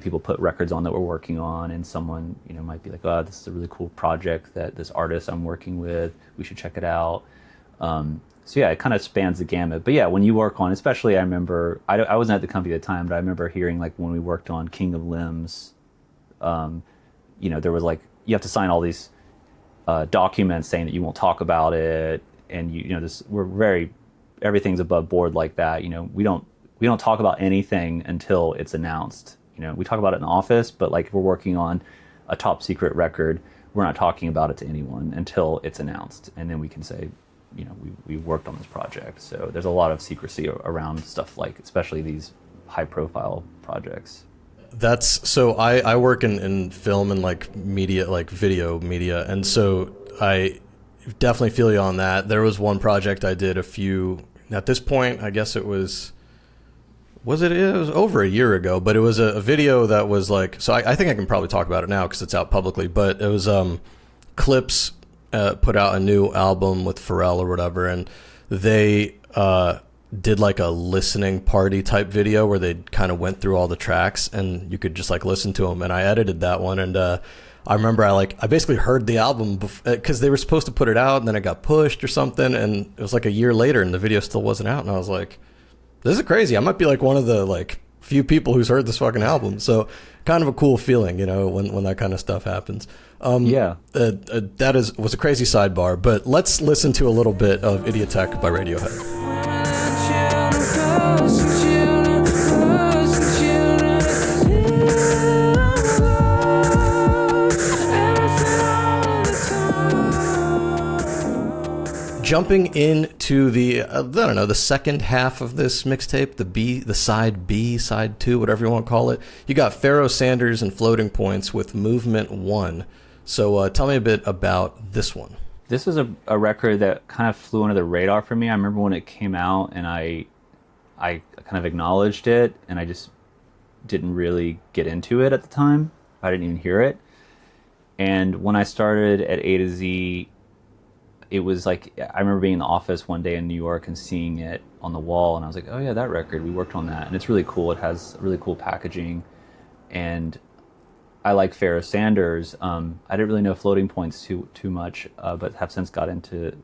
people put records on that we're working on, and someone, might be like, oh, this is a really cool project that this artist I'm working with, we should check it out. So yeah, it kind of spans the gamut. But yeah, when you work on, especially, I remember, I wasn't at the company at the time, but I remember hearing like when we worked on King of Limbs, there was like, you have to sign all these documents saying that you won't talk about it. And everything's above board like that. We don't talk about anything until it's announced. We talk about it in the office, but like if we're working on a top secret record, we're not talking about it to anyone until it's announced. And then we can say, we worked on this project. So there's a lot of secrecy around stuff like, especially these high profile projects. So I work in film and like media, like video media. And so I definitely feel you on that. There was one project I did at this point, I guess it was over a year ago, but it was a video that was like, so I think I can probably talk about it now because it's out publicly, but it was Clips put out a new album with Pharrell or whatever, and they did like a listening party type video where they kind of went through all the tracks and you could just like listen to them, and I edited that one. And I remember I basically heard the album because they were supposed to put it out and then it got pushed or something, and it was like a year later and the video still wasn't out, and I was like, This is crazy. I might be like one of the like few people who's heard this fucking album. So kind of a cool feeling, you know, when that kind of stuff happens. That was a crazy sidebar, but let's listen to a little bit of Idioteque by Radiohead. Jumping into the the second half of this mixtape, the side B, side 2, whatever you want to call it. You got Pharoah Sanders and Floating Points with Movement 1. So tell me a bit about this one. This was a record that kind of flew under the radar for me. I remember when it came out, and I kind of acknowledged it, and I just didn't really get into it at the time. I didn't even hear it. And when I started at A to Z, it was like, I remember being in the office one day in New York and seeing it on the wall, and I was like, oh yeah, that record, we worked on that. And it's really cool. It has really cool packaging, and I like Pharoah Sanders. I didn't really know Floating Points too much, but have since got into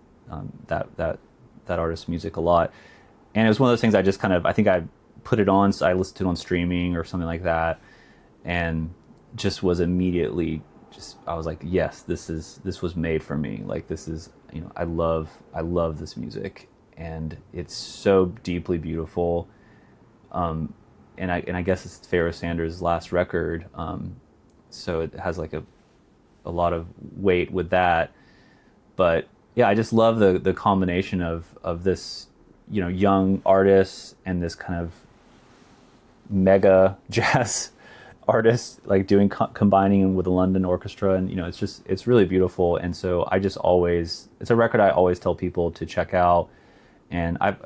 that artist's music a lot. And it was one of those things I think I put it on, so I listened to it on streaming or something like that, and just was immediately I was like, yes, this was made for me. Like, this is, you know, I love this music, and it's so deeply beautiful. And I guess it's Pharoah Sanders' last record, so it has like a lot of weight with that. But yeah, I just love the combination of this, you know, young artist and this kind of mega jazz artist, like combining with the London orchestra, and you know, it's really beautiful. And so it's a record I always tell people to check out. And I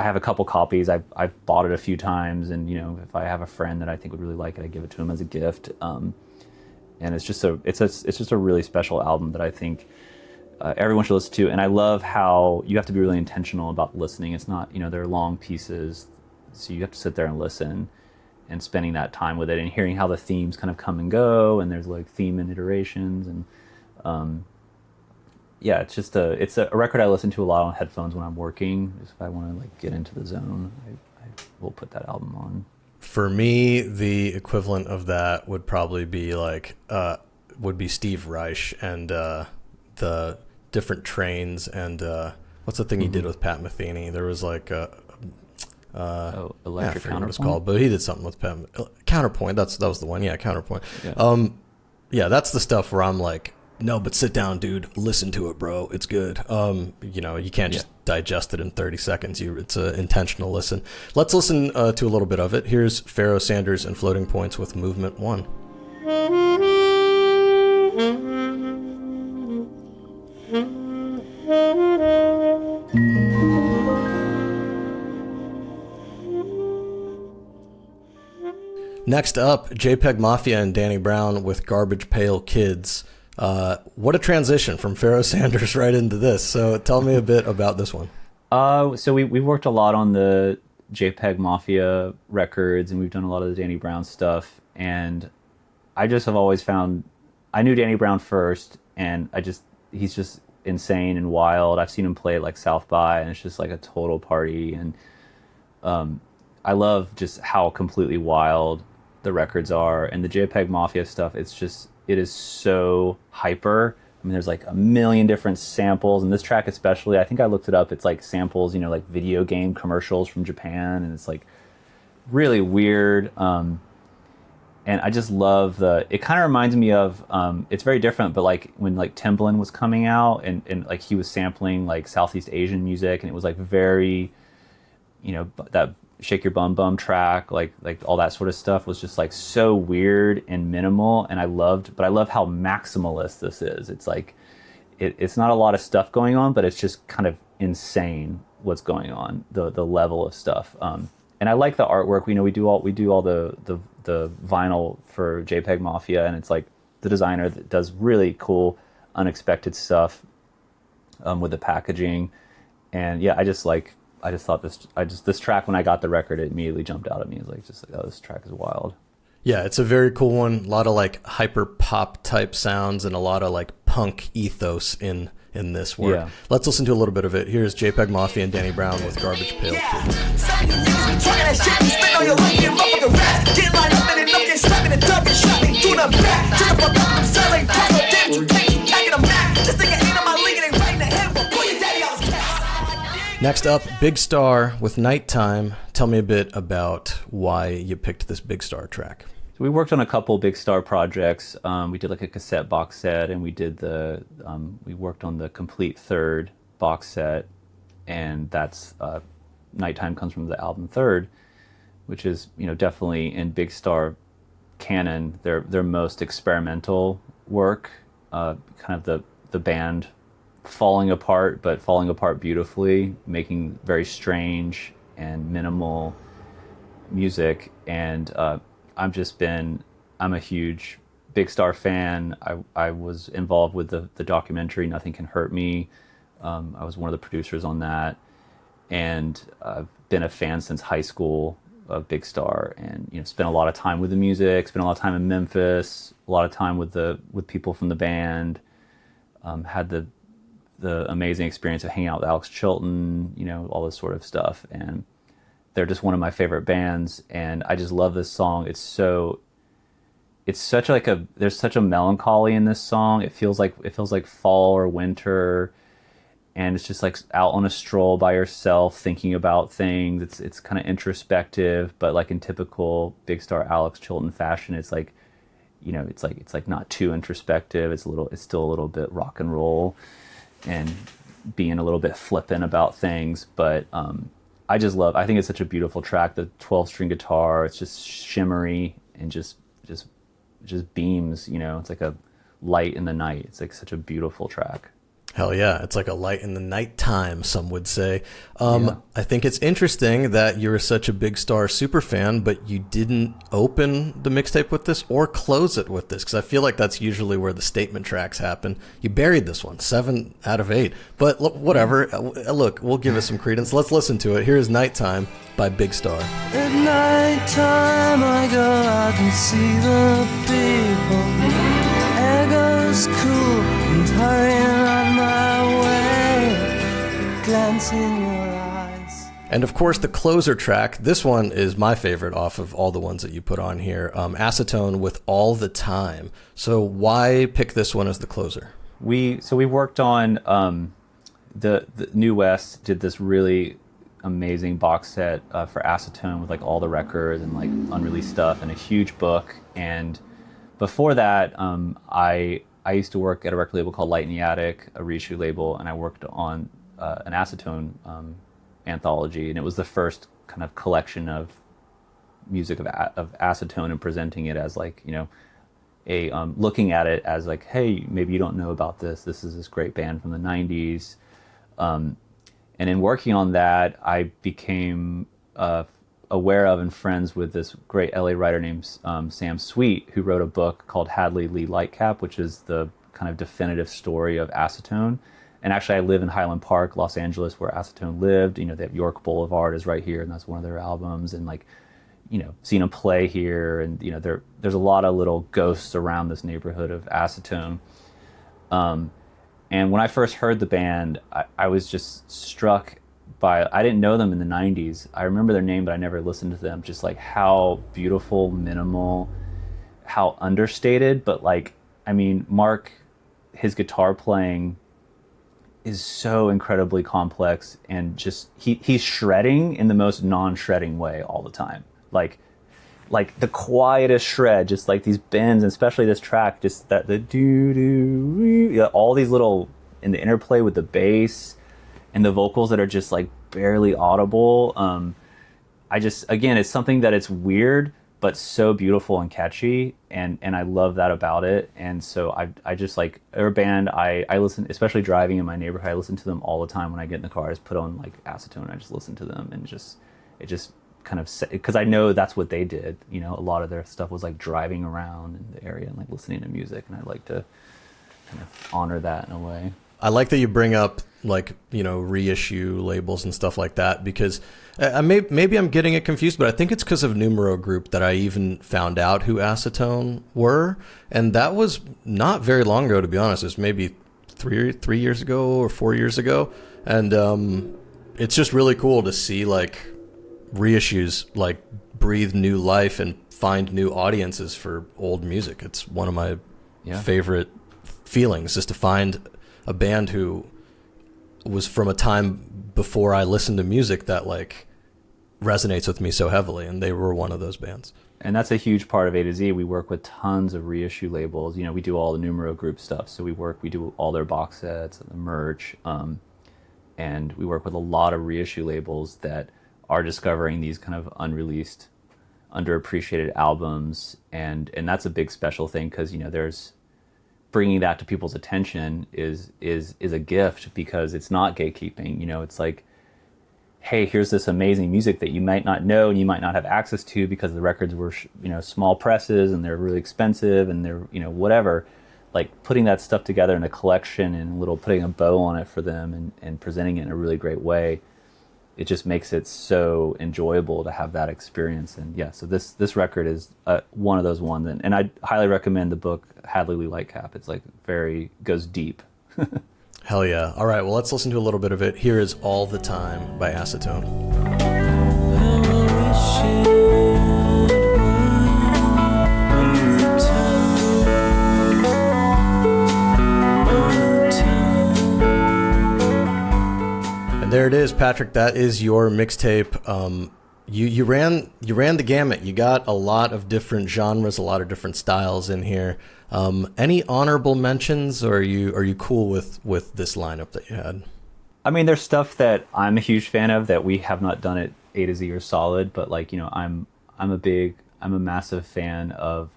have a couple copies. I've bought it a few times, and you know, if I have a friend that I think would really like it, I give it to him as a gift. And it's just a really special album that I think everyone should listen to. And I love how you have to be really intentional about listening. It's not, you know, they're long pieces, so you have to sit there and listen, and spending that time with it and hearing how the themes kind of come and go, and there's like theme and iterations, and yeah, it's a record I listen to a lot on headphones when I'm working. Just if I want to like get into the zone, I will put that album on. For me, the equivalent of that would probably be like Steve Reich and the Different Trains, and what's the thing he did with Pat Metheny? There was like Electric Counterpoint. What it's called, but he did something with Counterpoint. That was the one. Yeah, Counterpoint. Yeah. Yeah, that's the stuff where I'm like, no, but sit down, dude. Listen to it, bro. It's good. You know, you can't just digest it in 30 seconds. It's an intentional listen. Let's listen to a little bit of it. Here's Pharoah Sanders and Floating Points with Movement 1. Next up, JPEGMAFIA and Danny Brown with Garbage Pail Kids. What a transition from Pharoah Sanders right into this. So tell me a bit about this one. So we worked a lot on the JPEGMAFIA records, and we've done a lot of the Danny Brown stuff. And I just have always found, I knew Danny Brown first, and he's just insane and wild. I've seen him play at like South by, and it's just like a total party. And I love just how completely wild the records are, and the JPEGMAFIA stuff. It is so hyper. I mean, there's like a million different samples, and this track especially, I think I looked it up. It's like samples, you know, like video game commercials from Japan, and it's like really weird. And I just love it kind of reminds me of, it's very different, but like when like Timbaland was coming out, and like he was sampling like Southeast Asian music, and it was like very, you know, that Shake Your Bum Bum track, like all that sort of stuff was just like so weird and minimal, and I love how maximalist this is. It's like it's not a lot of stuff going on, but it's just kind of insane what's going on, the level of stuff. And I like the artwork. We do all the vinyl for JPEGMAFIA, and it's like the designer that does really cool, unexpected stuff with the packaging. And yeah, I just thought this track, when I got the record, it immediately jumped out at me. It was like, oh, this track is wild. Yeah, it's a very cool one. A lot of like hyper pop type sounds and a lot of like punk ethos in in this work. Yeah. Let's listen to a little bit of it. Here's JPEGMAFIA and Danny Brown with Garbage Pail Kids. Some of you niggas been talking that shit, you spit on your life, you motherfucking rats. Get lined up and then up, get slapped in the dub, get shot, and do the back. Shut the fuck up, them sound like puzzle, damn, you take, you back in the Mac. This nigga ain't on my league, and they right in the head, but pull your daddy out his cat. Next up, Big Star with Nightime. Tell me a bit about why you picked this Big Star track. So we worked on a couple Big Star projects. We did like a cassette box set, and we did we worked on the complete third box set, and that's Nightime comes from the album Third, which is, you know, definitely in Big Star canon their most experimental work, kind of the band falling apart, but falling apart beautifully, making very strange and minimal music. And I'm a huge Big Star fan. I was involved with the documentary Nothing Can Hurt Me. I was one of the producers on that, and I've been a fan since high school of Big Star, and, you know, spent a lot of time with the music, spent a lot of time in Memphis, a lot of time with people from the band. Had the amazing experience of hanging out with Alex Chilton, you know, all this sort of stuff, and they're just one of my favorite bands, and I just love this song. It's such like there's such a melancholy in this song. It feels like fall or winter, and it's just like out on a stroll by yourself thinking about things. It's kind of introspective, but like in typical Big Star Alex Chilton fashion, it's like, you know, it's like not too introspective. It's still a little bit rock and roll and being a little bit flippant about things, but I think it's such a beautiful track. The 12-string guitar, it's just shimmery and just beams, you know. It's like a light in the night. It's like such a beautiful track. Hell yeah, it's like a light in the nighttime, some would say. Yeah. I think it's interesting that you're such a Big Star super fan, but you didn't open the mixtape with this or close it with this, because I feel like that's usually where the statement tracks happen. You buried this one, 7 out of 8. But look, whatever. Look, we'll give it some credence. Let's listen to it. Here's Nighttime by Big Star. At nighttime I go out and see the people. Air goes cool and hurrying on my way, glance in your eyes. And of course, the closer track, this one is my favorite off of all the ones that you put on here, Acetone with All the Time. So why pick this one as the closer? We worked on the New West did this really amazing box set for Acetone with like all the records and like unreleased stuff and a huge book. And before that, I used to work at a record label called Light in the Attic, a reissue label, and I worked on an Acetone anthology, and it was the first kind of collection of music of Acetone and presenting it as like, you know, a looking at it as like, hey, maybe you don't know about this. This is this great band from the 90s. And in working on that, I became aware of and friends with this great LA writer named Sam Sweet, who wrote a book called Hadley Lee Lightcap, which is the kind of definitive story of Acetone. And actually, I live in Highland Park, Los Angeles, where Acetone lived. You know, they have York Boulevard is right here, and that's one of their albums. And like, you know, seen them play here, and you know, there's a lot of little ghosts around this neighborhood of Acetone. And when I first heard the band, I was just struck by, I didn't know them in the 90s. I remember their name, but I never listened to them. Just like how beautiful, minimal, how understated. But like, I mean, Mark, his guitar playing is so incredibly complex, and just, he's shredding in the most non-shredding way all the time. Like the quietest shred, just like these bends, and especially this track, just that the doo-doo, all these little, in the interplay with the bass and the vocals that are just like barely audible. Again, it's something that it's weird, but so beautiful and catchy, and I love that about it. And so I just like, their band, I listen, especially driving in my neighborhood, I listen to them all the time. When I get in the car, I just put on like Acetone, I just listen to them, and it just kind of, because I know that's what they did. You know, a lot of their stuff was like driving around in the area and like listening to music, and I like to kind of honor that in a way. I like that you bring up like, you know, reissue labels and stuff like that, because maybe I'm getting it confused, but I think it's because of Numero Group that I even found out who Acetone were, and that was not very long ago, to be honest. It was maybe three years ago or 4 years ago, and it's just really cool to see like reissues like breathe new life and find new audiences for old music. It's one of my favorite feelings, just to find a band who was from a time before I listened to music that like resonates with me so heavily, and they were one of those bands. And that's a huge part of A to Z. We work with tons of reissue labels. You know, we do all the Numero Group stuff. So we do all their box sets and the merch. And we work with a lot of reissue labels that are discovering these kind of unreleased, underappreciated albums. And that's a big special thing, because, you know, there's bringing that to people's attention is a gift, because it's not gatekeeping. You know, it's like, hey, here's this amazing music that you might not know and you might not have access to because the records were, you know, small presses and they're really expensive and they're, you know, whatever. Like putting that stuff together in a collection and putting a bow on it for them and presenting it in a really great way, it just makes it so enjoyable to have that experience. And yeah, so this record is one of those ones. And I highly recommend the book Hadley Lee Lightcap. It's like goes deep. Hell yeah. All right, well, let's listen to a little bit of it. Here is All the Time by Acetone. And there it is, Patrick. That is your mixtape. You ran the gamut. You got a lot of different genres, a lot of different styles in here. Any honorable mentions, or are you cool with this lineup that you had? I mean, there's stuff that I'm a huge fan of that we have not done at A to Z or Solid, but like, you know, I'm a massive fan of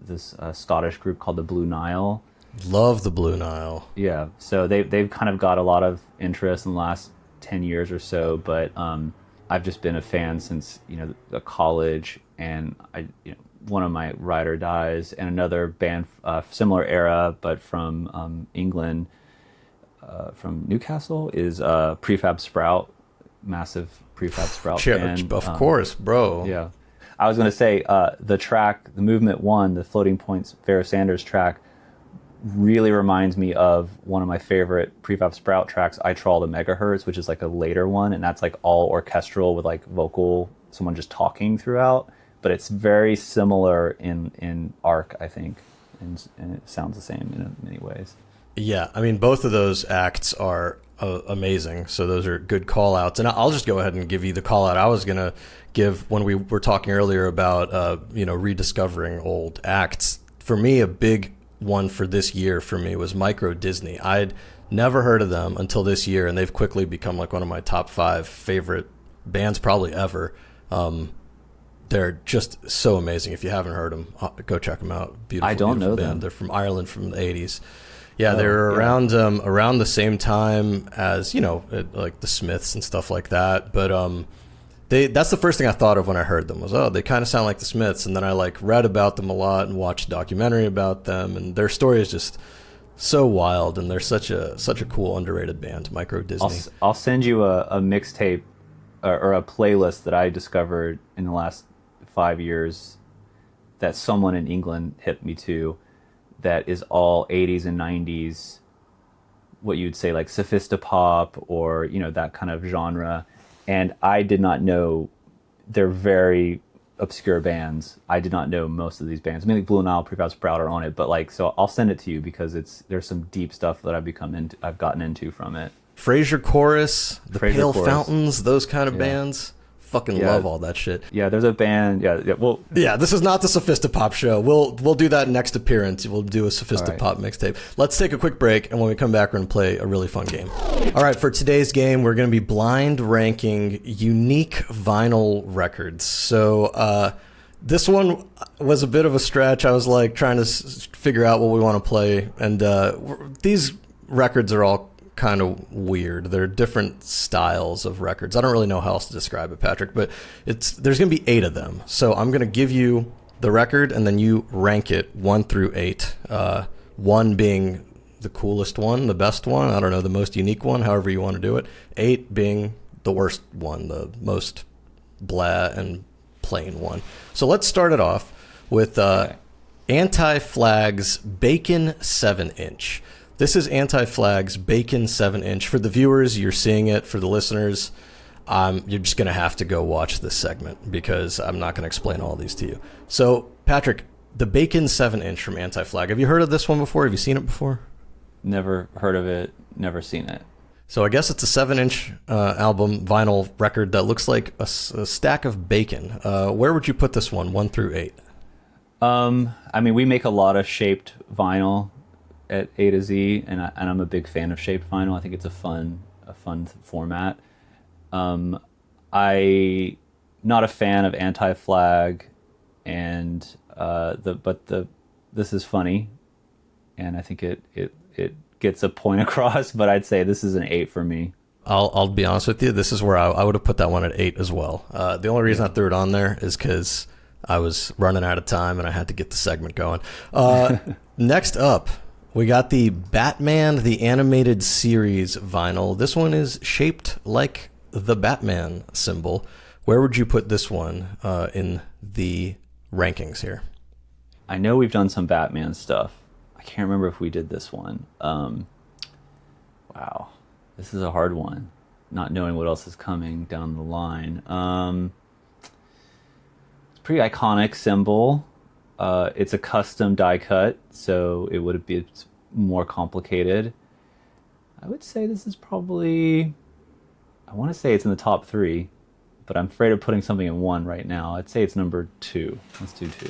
this Scottish group called the Blue Nile. Love the Blue Nile. Yeah, so they've kind of got a lot of interest in the last 10 years or so, but I've just been a fan since, you know, the college, and one of my ride or dies, and another band similar era but from England, from Newcastle, is Prefab Sprout. Massive Prefab Sprout fan. Of course, bro. Yeah, I was going to say the Movement 1, the Floating Points Vera Sanders track, really reminds me of one of my favorite Prefab Sprout tracks, I Trawl the Megahertz, which is like a later one, and that's like all orchestral with like someone just talking throughout. But it's very similar in arc, I think, and it sounds the same in many ways. Yeah, I mean, both of those acts are amazing, so those are good call-outs. And I'll just go ahead and give you the call-out I was going to give when we were talking earlier about, rediscovering old acts. For me, a big one for this year for me was Micro Disney. I'd never heard of them until this year, and they've quickly become like one of my top 5 favorite bands probably ever. They're just so amazing. If you haven't heard them, go check them out. Beautiful, I don't know band. them. They're from Ireland from the 80s. Yeah, they were around the same time as, like the Smiths and stuff like that. But that's the first thing I thought of when I heard them was, they kind of sound like the Smiths. And then I like read about them a lot and watched a documentary about them. And their story is just so wild. And they're such a cool, underrated band, Micro Disney. I'll send you a mixtape or a playlist that I discovered in the last 5 years that someone in England hit me to, that is all 80s and 90s, what you'd say like sophistopop or, that kind of genre. And I did not know, they're very obscure bands. I did not know most of these bands. I mean, like Blue Nile, Prefab Sprout are on it, but like, so I'll send it to you because there's some deep stuff that I've gotten into from it. Fraser Chorus, the Fraser Pale Chorus. Fountains, those kind of bands. Fucking love all that shit. Yeah, there's a band. Yeah, this is not the Sophistopop show. We'll do that next appearance. We'll do a Sophistopop mixtape. Let's take a quick break, and when we come back, we're going to play a really fun game. All right, for today's game, we're going to be blind ranking unique vinyl records. So this one was a bit of a stretch. I was like trying to figure out what we want to play, and these records are all kind of weird. They're different styles of records. I don't really know how else to describe it, Patrick, but there's going to be 8 of them. So I'm going to give you the record, and then you rank it 1 through 8. 1 being the coolest one, the best one, I don't know, the most unique one, however you want to do it. 8 being the worst one, the most blah and plain one. So let's start it off with Anti-Flag's Bacon 7-inch. This is Anti-Flag's Bacon 7-inch. For the viewers, you're seeing it. For the listeners, you're just going to have to go watch this segment because I'm not going to explain all these to you. So, Patrick, the Bacon 7-inch from Anti-Flag. Have you heard of this one before? Have you seen it before? Never heard of it. Never seen it. So I guess it's a 7-inch album vinyl record that looks like a stack of bacon. Where would you put this one through 8? I mean, we make a lot of shaped vinyl at A to Z, and I'm a big fan of shaped vinyl. I think it's a fun format. I not a fan of Anti-Flag, and this is funny, and I think it gets a point across. But I'd say this is an 8 for me. I'll be honest with you. This is where I would have put that one at 8 as well. The only reason I threw it on there is because I was running out of time and I had to get the segment going. Next up, we got the Batman the Animated Series vinyl. This one is shaped like the Batman symbol. Where would you put this one in the rankings here? I know we've done some Batman stuff. I can't remember if we did this one. Wow, this is a hard one. Not knowing what else is coming down the line. It's a pretty iconic symbol. It's a custom die cut, so it would be more complicated. I would say this is probably, I want to say it's in the top 3, but I'm afraid of putting something in 1 right now. I'd say it's number 2. Let's do 2.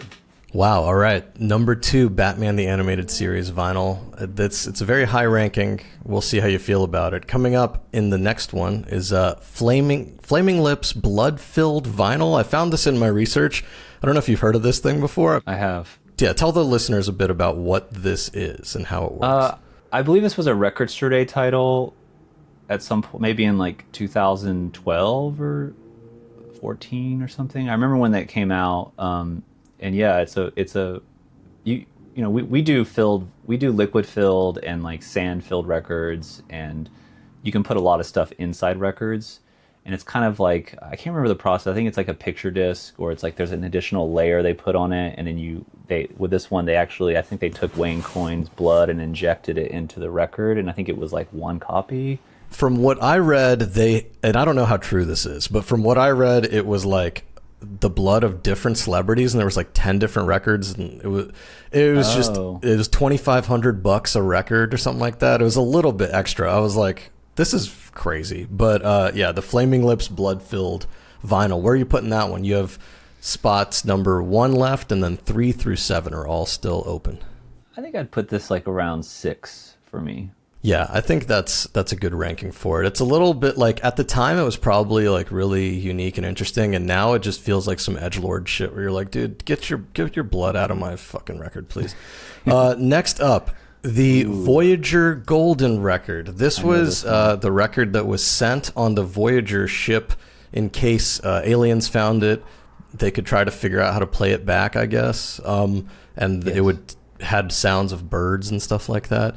Wow, all right. Number 2, Batman the Animated Series vinyl. It's a very high ranking. We'll see how you feel about it. Coming up in the next one is Flaming Lips Blood-Filled Vinyl. I found this in my research. I don't know if you've heard of this thing before. I have. Yeah, tell the listeners a bit about what this is and how it works. I believe this was a Record Store Day title at some point, maybe in like 2012 or 14 or something. I remember when that came out. And yeah, we do liquid filled and like sand filled records, and you can put a lot of stuff inside records. And it's kind of like, I can't remember the process. I think it's like a picture disc, or it's like there's an additional layer they put on it, and then with this one I think they took Wayne Coyne's blood and injected it into the record, and I think it was like 1 copy. From what I read, and I don't know how true this is, but from what I read, it was like the blood of different celebrities, and there was like 10 different records, and it was $2,500 a record or something like that. It was a little bit extra. I was like, this is crazy. But yeah, the Flaming Lips Blood-Filled vinyl. Where are you putting that one? You have spots number 1 left, and then 3 through 7 are all still open. I think I'd put this like around 6 for me. Yeah, I think that's a good ranking for it. It's a little bit like, at the time it was probably like really unique and interesting, and now it just feels like some edgelord shit where you're like, dude, get your blood out of my fucking record, please. Next up, the Voyager Golden record. This was the record that was sent on the Voyager ship in case aliens found it. They could try to figure out how to play it back, I guess. It had sounds of birds and stuff like that.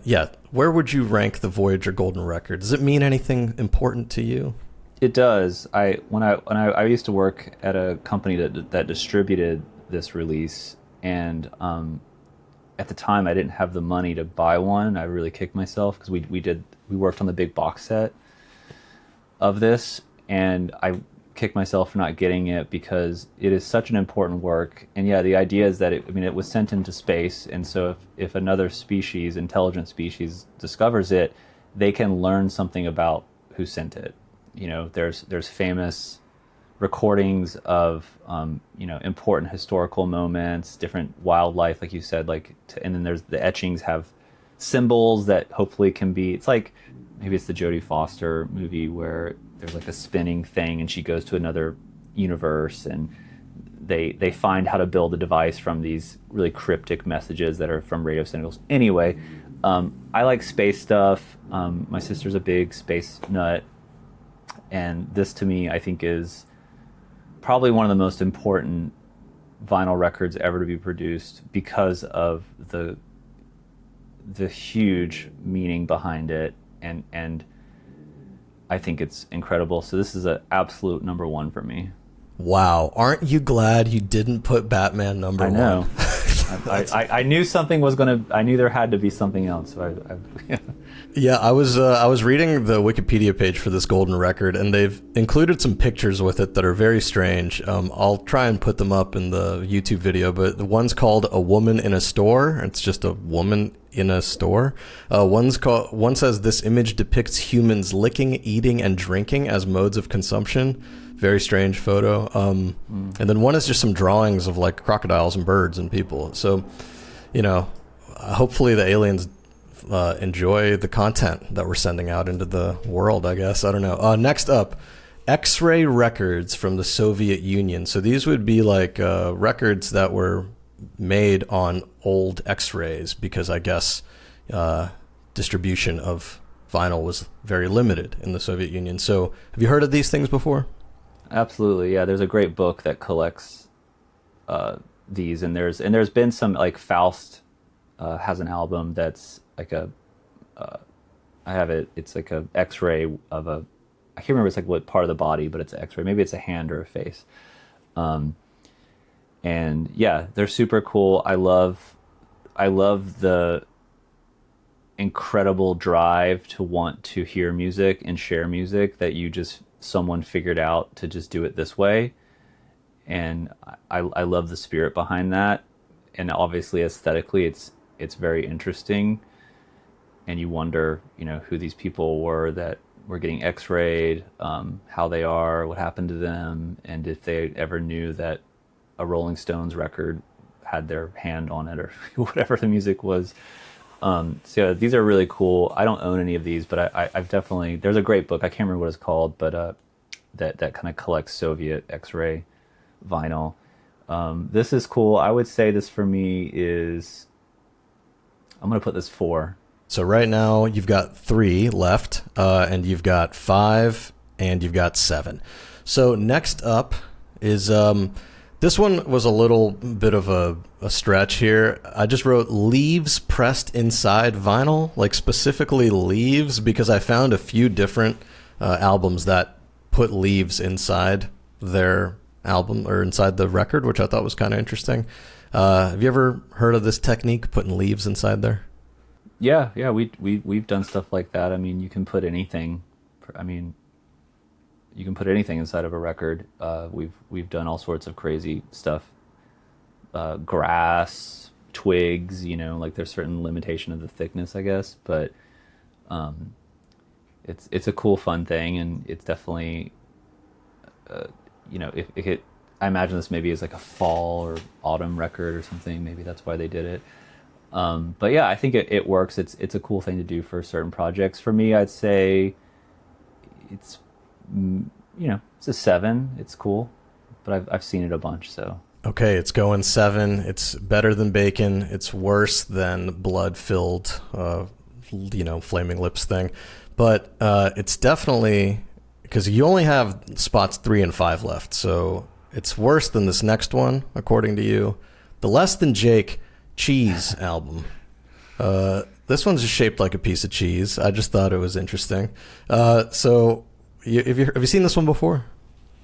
Yeah, where would you rank the Voyager Golden record? Does it mean anything important to you? It does. When I used to work at a company that distributed this release, and at the time I didn't have the money to buy one. I really kicked myself because we worked on the big box set of this, and I kick myself for not getting it because it is such an important work. And yeah, the idea is that it was sent into space, and so if another species, intelligent species, discovers it, they can learn something about who sent it. There's famous recordings of important historical moments, different wildlife, like you said, and then there's the etchings have symbols that hopefully can be. It's like maybe it's the Jodie Foster movie where there's like a spinning thing and she goes to another universe, and they find how to build a device from these really cryptic messages that are from radio signals. Anyway, I like space stuff. My sister's a big space nut, and this to me I think is probably one of the most important vinyl records ever to be produced because of the huge meaning behind it, and I think it's incredible. So this is an absolute number 1 for me. Wow. Aren't you glad you didn't put Batman number 1? I know. I knew something was gonna. I knew there had to be something else. So yeah. Yeah, I was reading the Wikipedia page for this golden record, and they've included some pictures with it that are very strange. I'll try and put them up in the YouTube video, but the one's called "A Woman in a Store." It's just a woman in a store. One says this image depicts humans licking, eating, and drinking as modes of consumption. Very strange photo. And then one is just some drawings of like crocodiles and birds and people. So, hopefully the aliens enjoy the content that we're sending out into the world, I guess. I don't know. Next up, X-ray records from the Soviet Union. So these would be like records that were made on old X-rays because I guess distribution of vinyl was very limited in the Soviet Union. So have you heard of these things before? Absolutely, yeah. There's a great book that collects these, and there's been some, like Faust has an album that's like a I have it. It's like a X-ray of a, I can't remember it's like what part of the body, but it's an X-ray. Maybe it's a hand or a face. And yeah, they're super cool. I love the incredible drive to want to hear music and share music that someone figured out to just do it this way. And I love the spirit behind that. And obviously aesthetically it's very interesting. And you wonder, who these people were that were getting X-rayed, how they are, what happened to them, and if they ever knew that a Rolling Stones record had their hand on it or whatever the music was. So yeah, these are really cool. I don't own any of these, but I've definitely, there's a great book, I can't remember what it's called, but that kind of collects Soviet X-ray vinyl. This is cool. I would say this for me is, I'm going to put this 4. So right now you've got 3 left, and you've got 5, and you've got 7. So next up is, this one was a little bit of a stretch here. I just wrote leaves pressed inside vinyl, like specifically leaves, because I found a few different albums that put leaves inside their album or inside the record, which I thought was kind of interesting. Have you ever heard of this technique, putting leaves inside there? Yeah, we've done stuff like that. I mean, you can put anything. You can put anything inside of a record. We've done all sorts of crazy stuff. Grass, twigs, like there's certain limitation of the thickness, I guess. But it's a cool, fun thing, and it's definitely, if I imagine this maybe as like a fall or autumn record or something. Maybe that's why they did it. But yeah, I think it works. It's a cool thing to do for certain projects. For me, I'd say it's, it's a 7. It's cool, but I've seen it a bunch. So okay, it's going 7. It's better than bacon. It's worse than blood-filled, flaming lips thing. But it's definitely, because you only have spots 3 and 5 left, so it's worse than this next one, according to you. The Less Than Jake Cheese album. This one's just shaped like a piece of cheese. I just thought it was interesting. So have you seen this one before?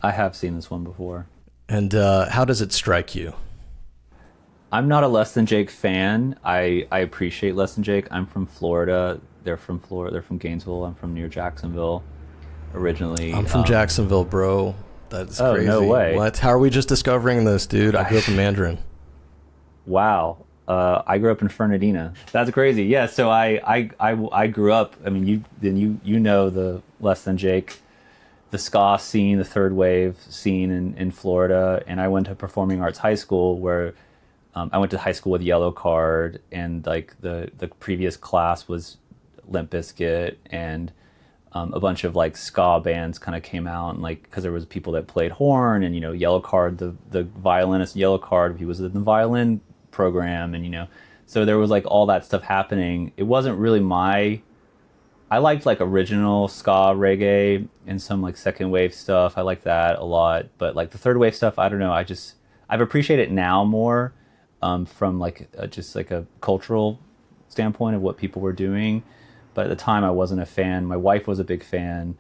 I have seen this one before. And how does it strike you? I'm not a Less Than Jake fan. I appreciate Less Than Jake. I'm from Florida. They're from Florida. They're from Gainesville. I'm from near Jacksonville originally. I'm from Jacksonville, bro. That's crazy. No way. What? How are we just discovering this, dude? I grew up in Mandarin. Wow. I grew up in Fernandina. That's crazy. Yeah. So I grew up. I mean, you know the Less Than Jake, the ska scene, the third wave scene in Florida, and I went to performing arts high school where I went to high school with Yellow Card, and like the previous class was Limp Bizkit, and a bunch of like ska bands kind of came out, and like because there was people that played horn, and Yellow Card, the violinist Yellow Card, he was in the violin program, and so there was like all that stuff happening. It wasn't really I liked like original ska reggae and some like second wave stuff. I liked that a lot, but like the third wave stuff, I don't know. I've appreciated it now more from like just like a cultural standpoint of what people were doing. But at the time I wasn't a fan. My wife was a big fan,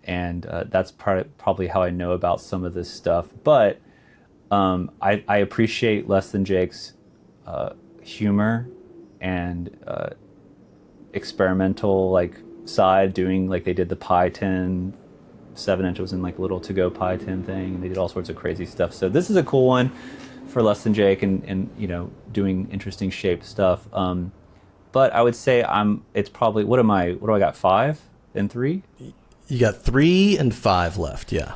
and that's probably how I know about some of this stuff. But I appreciate Less Than Jake's humor and experimental like side, doing like they did the Pi 10 7-inch was in like a little to-go Pi 10 thing. They did all sorts of crazy stuff. So this is a cool one for Less Than Jake and you know, doing interesting shaped stuff. But I would say it's probably, what do I got, 5 and 3? You got 3 and 5 left, yeah.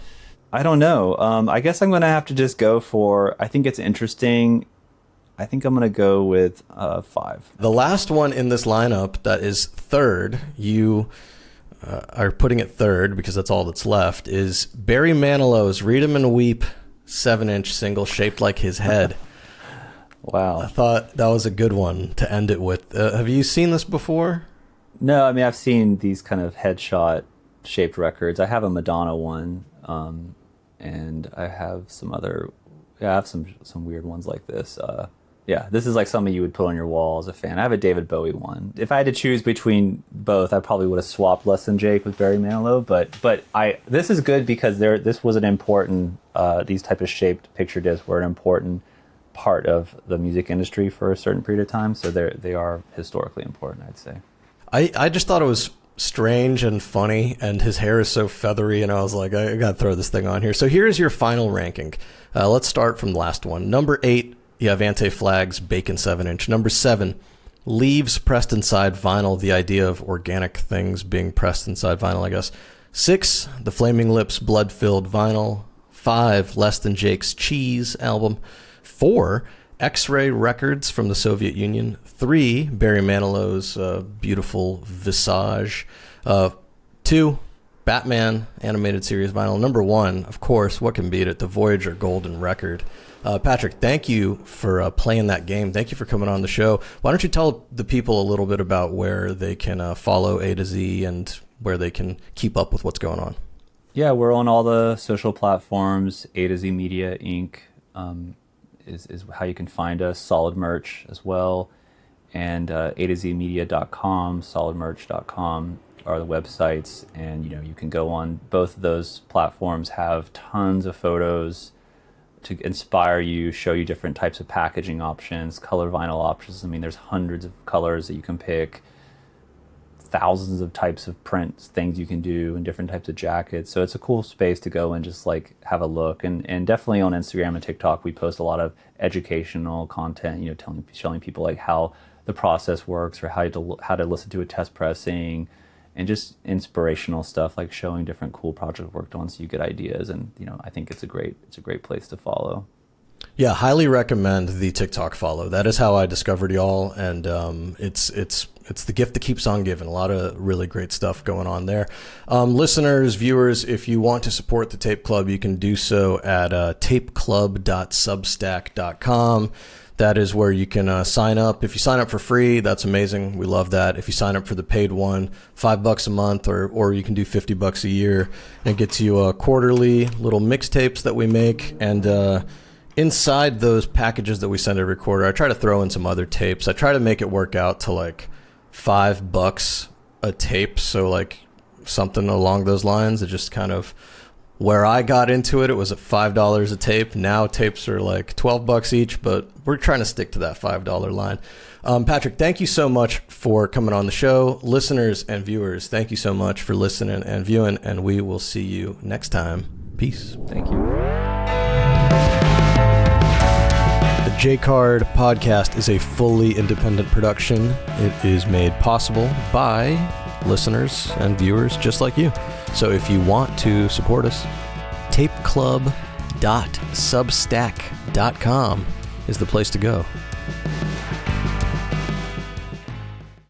I don't know. I guess I'm going to have to just go for, I think it's interesting. I think I'm going to go with 5. The last one in this lineup that is third, you are putting it third because that's all that's left, is Barry Manilow's Read 'Em and Weep 7-inch single shaped like his head. Wow. I thought that was a good one to end it with. Have you seen this before? No, I mean, I've seen these kind of headshot shaped records. I have a Madonna one, and I have some other, I have some weird ones like this. Yeah, this is like something you would put on your wall as a fan. I have a David Bowie one. If I had to choose between both, I probably would have swapped Less Than Jake with Barry Manilow. But this is good because this was an important, these type of shaped picture discs were an important part of the music industry for a certain period of time. So they are historically important, I'd say. I just thought it was strange and funny, and his hair is so feathery, and I was like, I gotta throw this thing on here. So here's your final ranking. Let's start from the last one. Number 8, you have Anti-Flag's Bacon 7-inch. Number 7, Leaves pressed inside vinyl, the idea of organic things being pressed inside vinyl, I guess. 6, The Flaming Lips Blood-Filled Vinyl. 5, Less Than Jake's Cheese album. 4, X-Ray Records from the Soviet Union. 3, Barry Manilow's Beautiful Visage. 2, Batman animated series vinyl. Number 1, of course, what can beat it? The Voyager Golden Record. Patrick, thank you for playing that game. Thank you for coming on the show. Why don't you tell the people a little bit about where they can follow A to Z and where they can keep up with what's going on? Yeah, we're on all the social platforms. A to Z Media Inc. Is how you can find us. Solid merch as well. And A to ZMedia.com, solidmerch.com are the websites. And you can go on both of those platforms, have tons of photos to inspire you, show you different types of packaging options, color vinyl options. I mean, there's hundreds of colors that you can pick, thousands of types of prints, things you can do, and different types of jackets. So it's a cool space to go and just like have a look. And definitely on Instagram and TikTok, we post a lot of educational content, showing people like how the process works, or how to listen to a test pressing, and just inspirational stuff, like showing different cool projects worked on so you get ideas. And I think it's a great place to follow. Yeah, highly recommend the TikTok follow. That is how I discovered y'all, and it's the gift that keeps on giving. A lot of really great stuff going on there. Listeners, viewers, if you want to support the Tape Club, you can do so at tapeclub.substack.com. That is where you can sign up. If you sign up for free, that's amazing. We love that. If you sign up for the paid one, $5 a month, or you can do $50 a year, and it gets you quarterly little mixtapes that we make. And inside those packages that we send every quarter, I try to throw in some other tapes. I try to make it work out to like $5 a tape. So like something along those lines. It just kind of, where I got into it, it was at $5 a tape. Now tapes are like $12 each, but we're trying to stick to that $5 line. Patrick, thank you so much for coming on the show. Listeners and viewers, thank you so much for listening and viewing, and we will see you next time. Peace. Thank you. The J-Card podcast is a fully independent production. It is made possible by listeners and viewers just like you. So if you want to support us, tapeclub.substack.com is the place to go.